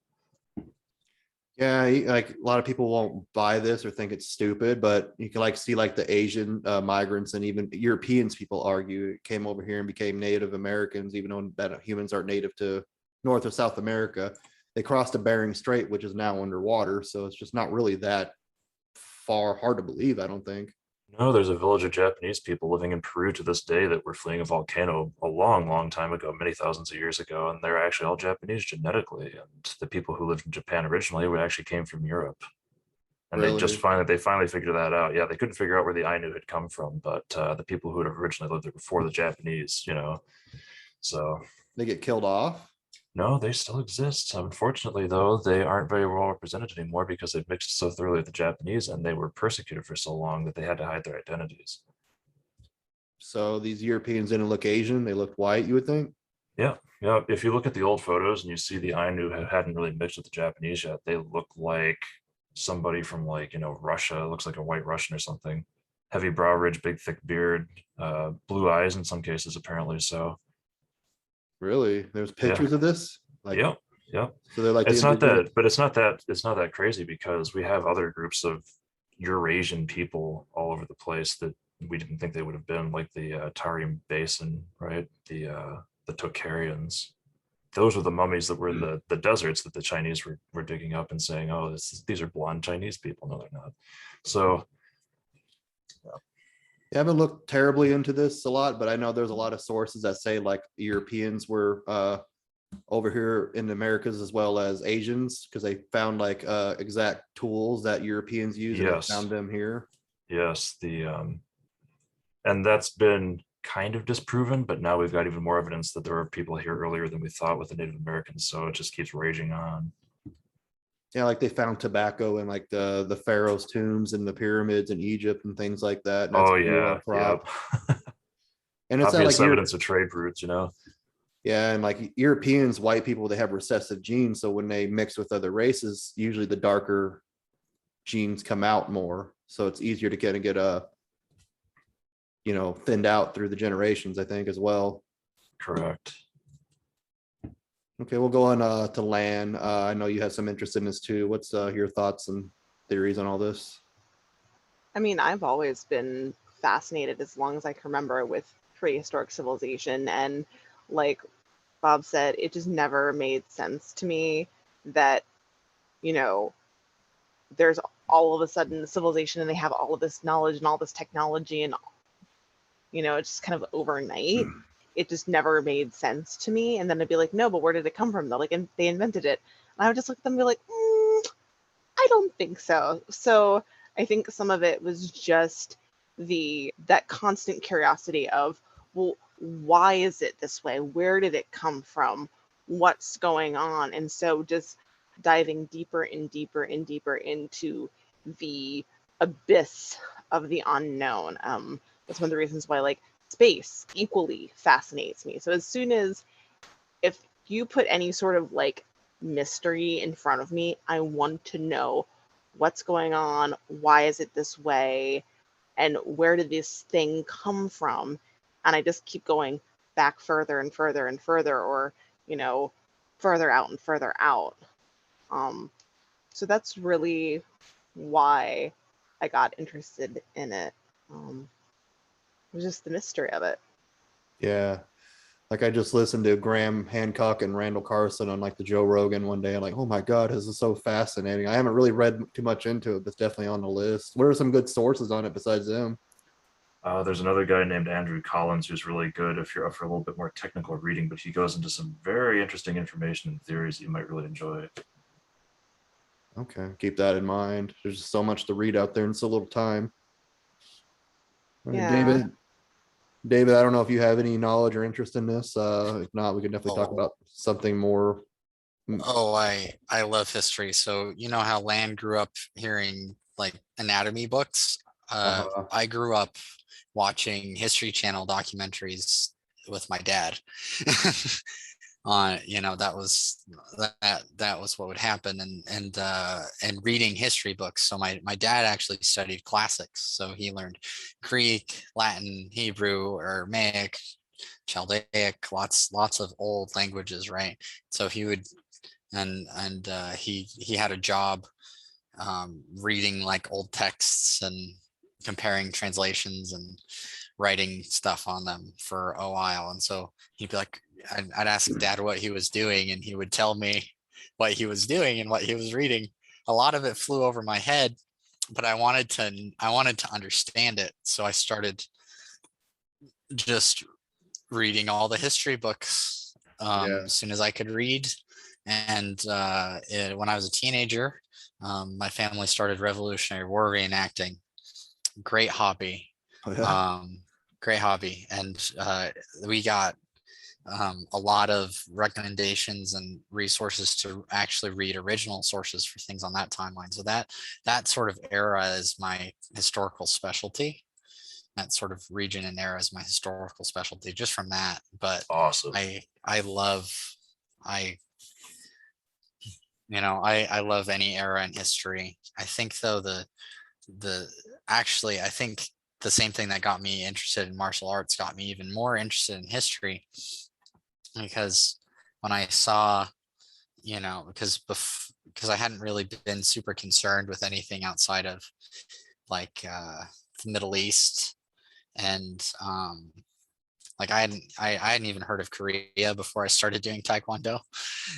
Yeah, like a lot of people won't buy this or think it's stupid, but you can like see like the Asian migrants and even Europeans, people argue, came over here and became Native Americans, even though that humans aren't native to North or South America. They crossed the Bering Strait, which is now underwater, so it's just not really that hard to believe, I don't think. No, there's a village of Japanese people living in Peru to this day that were fleeing a volcano a long, long time ago, many thousands of years ago, and they're actually all Japanese genetically. And the people who lived in Japan originally actually came from Europe. And they finally figured that out. Yeah, they couldn't figure out where the Ainu had come from, but the people who had originally lived there before the Japanese, so They get killed off. no, they still exist. Unfortunately, though, they aren't very well represented anymore because they've mixed so thoroughly with the Japanese, and they were persecuted for so long that they had to hide their identities. So these Europeans didn't look Asian; they looked white. You would think. Yeah, yeah. If you look at the old photos and you see the Ainu hadn't really mixed with the Japanese yet, they look like somebody from Russia. It looks like a white Russian or something. Heavy brow ridge, big thick beard, blue eyes in some cases, apparently. So Really, there's pictures of this. Like, yep, yep. so they're like It's the not indigenous- that, but it's not that crazy because we have other groups of Eurasian people all over the place that we didn't think they would have been, like the Tarim Basin, right? The Tocharians. Those were the mummies that were in the deserts that the Chinese were digging up and saying, oh, these are blonde Chinese people. No, they're not. So I haven't looked terribly into this a lot, but I know there's a lot of sources that say like Europeans were over here in the Americas as well as Asians, because they found like exact tools that Europeans use and they Yes. found them here. yes, and that's been kind of disproven, but now we've got even more evidence that there were people here earlier than we thought with the Native Americans. So it just keeps raging on. Yeah, like they found tobacco in like the pharaohs' tombs and the pyramids in Egypt and things like that. And that's Oh a yeah, crop. yep. And it's not Obvious like evidence of trade routes, yeah, and like Europeans, white people, they have recessive genes. So when they mix with other races, usually the darker genes come out more. So it's easier to get thinned out through the generations, I think, as well. Correct. Okay, we'll go on to Lan. I know you have some interest in this too. What's your thoughts and theories on all this? I mean, I've always been fascinated as long as I can remember with prehistoric civilization. And like Bob said, it just never made sense to me that, there's all of a sudden a civilization and they have all of this knowledge and all this technology and, it's just kind of overnight. It just never made sense to me. And then I'd be like, no, but where did it come from? They're like, and they invented it. And I would just look at them and be like, I don't think so. So I think some of it was just that constant curiosity of, well, why is it this way? Where did it come from? What's going on? And so just diving deeper and deeper and deeper into the abyss of the unknown. That's one of the reasons why like space equally fascinates me. So as soon as, if you put any sort of like mystery in front of me, I want to know what's going on, why is it this way, and where did this thing come from? And I just keep going back further and further and further, or further out and further out. So that's really why I got interested in it. It was just the mystery of it. Yeah. Like I just listened to Graham Hancock and Randall Carlson on like the Joe Rogan one day. I'm like, oh my God, this is so fascinating. I haven't really read too much into it, but it's definitely on the list. What are some good sources on it besides them? There's another guy named Andrew Collins who's really good if you're up for a little bit more technical reading, but he goes into some very interesting information and theories you might really enjoy. Okay, keep that in mind. There's just so much to read out there and so little time. All right, Yeah. David, I don't know if you have any knowledge or interest in this. If not, we can definitely talk about something more. Oh, I love history. So you know how Lan grew up hearing like anatomy books. I grew up watching History Channel documentaries with my dad. That was what would happen, and reading history books. So my dad actually studied classics, so he learned Greek, Latin, Hebrew, Aramaic, Chaldaic, lots of old languages, right? So he would, and he had a job reading like old texts and comparing translations and writing stuff on them for a while. And so he'd be like, I'd ask Dad what he was doing, and he would tell me what he was doing and what he was reading. A lot of it flew over my head, but I wanted to understand it. So I started just reading all the history books as soon as I could read. And when I was a teenager, My family started Revolutionary War reenacting. Great hobby. Oh, yeah. Great hobby. And we got a lot of recommendations and resources to actually read original sources for things on that timeline. So that sort of era is my historical specialty. That sort of region and era is my historical specialty just from that. But Awesome. I love I love any era in history. I think though I think the same thing that got me interested in martial arts got me even more interested in history, because when I saw, because I hadn't really been super concerned with anything outside of like the Middle East, and like I hadn't even heard of Korea before I started doing Taekwondo.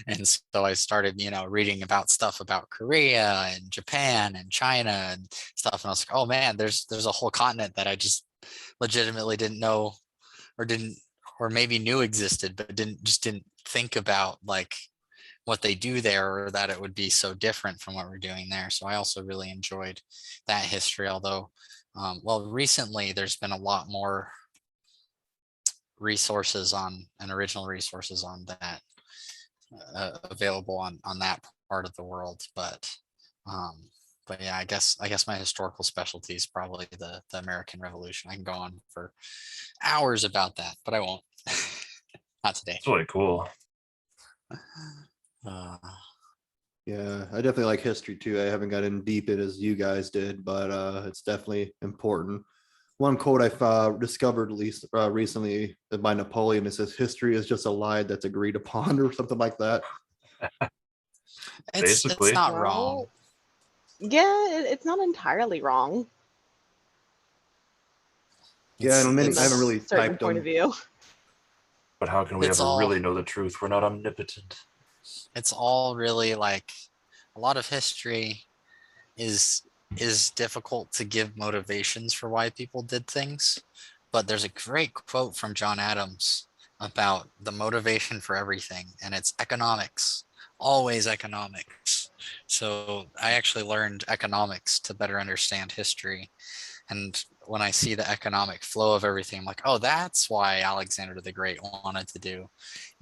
And so I started, reading about stuff about Korea and Japan and China and stuff. And I was like, oh man, there's a whole continent that I just legitimately didn't know or maybe knew existed, but didn't think about like what they do there, or that it would be so different from what we're doing there. So I also really enjoyed that history, although, recently there's been a lot more resources original resources on that available on that part of the world. But yeah, I guess my historical specialty is probably the American Revolution. I can go on for hours about that, but I won't. Not today. It's really cool. Yeah, I definitely like history too. I haven't got in deep it as you guys did, but it's definitely important. One quote I discovered at least recently by Napoleon, it says history is just a lie that's agreed upon, or something like that. Basically. It's not Well, wrong. Yeah, it's not entirely wrong Yeah, and in I haven't a really certain typed point them. of view. But how can we It's ever all- really know the truth? We're not omnipotent. It's all really like a lot of history is difficult to give motivations for why people did things. But there's a great quote from John Adams about the motivation for everything, and it's economics, always economics. So I actually learned economics to better understand history. And when I see the economic flow of everything, I'm like, oh, that's why Alexander the Great wanted to do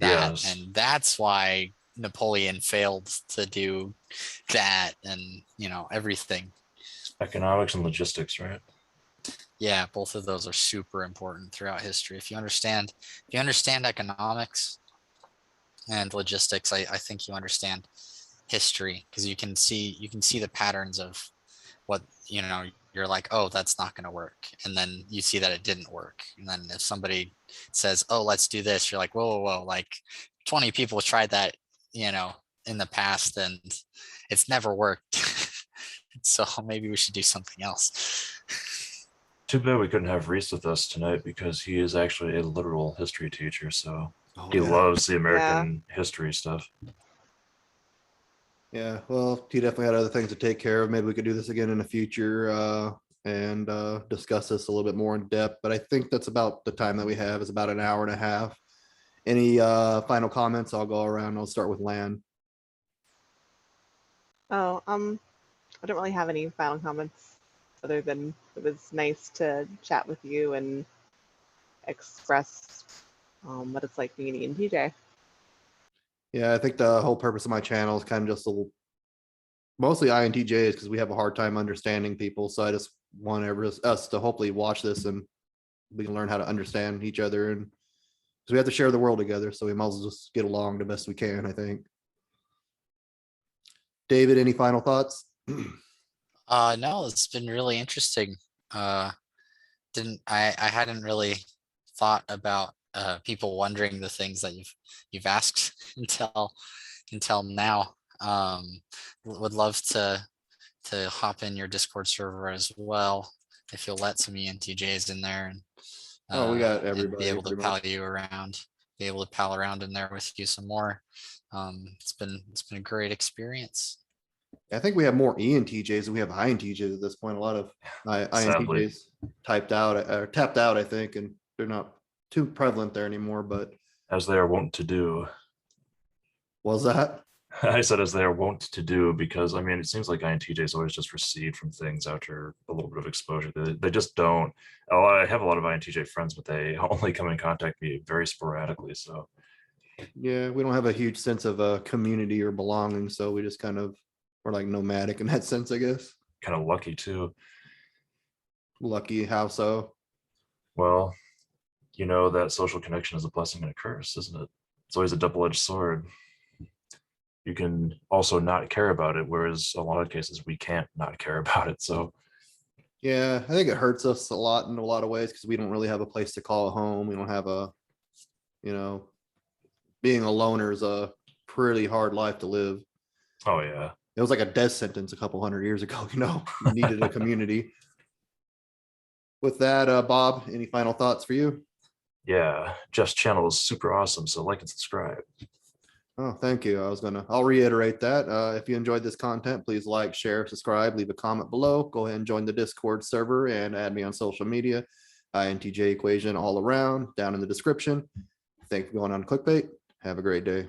that. Yes. And that's why Napoleon failed to do that, and everything. Economics and logistics, right? Yeah, both of those are super important throughout history. If you understand economics and logistics, I think you understand history, because you can see the patterns of what you're like, oh, that's not going to work, and then you see that it didn't work. And then if somebody says, oh, let's do this, you're like, whoa, like 20 people tried that in the past and it's never worked. So maybe we should do something else. Too bad we couldn't have Reese with us tonight, because he is actually a literal history teacher, so he loves the American history stuff. Yeah, well, he definitely had other things to take care of. Maybe we could do this again in the future and discuss this a little bit more in depth. But I think that's about the time that we have, is about an hour and a half. Any final comments? I'll go around. I'll start with Lan. Oh, I don't really have any final comments other than it was nice to chat with you and express what it's like being an ENTJ. Yeah, I think the whole purpose of my channel is kind of just mostly INTJs, because we have a hard time understanding people. So I just want us to hopefully watch this and we can learn how to understand each other, and because we have to share the world together, so we might as well just get along the best we can, I think. David, any final thoughts? No, it's been really interesting. I hadn't really thought about people wondering the things that you've asked until now. Would love to hop in your Discord server as well, if you'll let some ENTJs in there, and We got and everybody. be able to pretty pal much. you around, be able to pal around in there with you some more. It's been a great experience. I think we have more ENTJs than we have INTJs at this point. A lot of Sadly. INTJs tapped out, I think, and they're not too prevalent there anymore. But As they are wont to do. what was that? I said as they're wont to do, because I mean, it seems like INTJs always just recede from things after a little bit of exposure. They just don't. Oh, I have a lot of INTJ friends, but they only come in contact with me very sporadically. So Yeah, we don't have a huge sense of community or belonging, so we just kind of we're like nomadic in that sense, I guess. kind of lucky too. Lucky, how so? Well, you know that social connection is a blessing and a curse, isn't it? It's always a double-edged sword. You can also not care about it, whereas a lot of cases we can't not care about it. So Yeah, I think it hurts us a lot in a lot of ways because we don't really have a place to call home. We don't have a, you know, being a loner is a pretty hard life to live. oh yeah. It was like a death sentence a couple hundred years ago, you needed a community. With that, Bob, any final thoughts for you? Yeah, Jeff's channel is super awesome, so like and subscribe. Oh, thank you. I'll reiterate that. If you enjoyed this content, please like, share, subscribe, leave a comment below. Go ahead and join the Discord server and add me on social media. INTJ equation all around down in the description. Thank you for going on clickbait. Have a great day.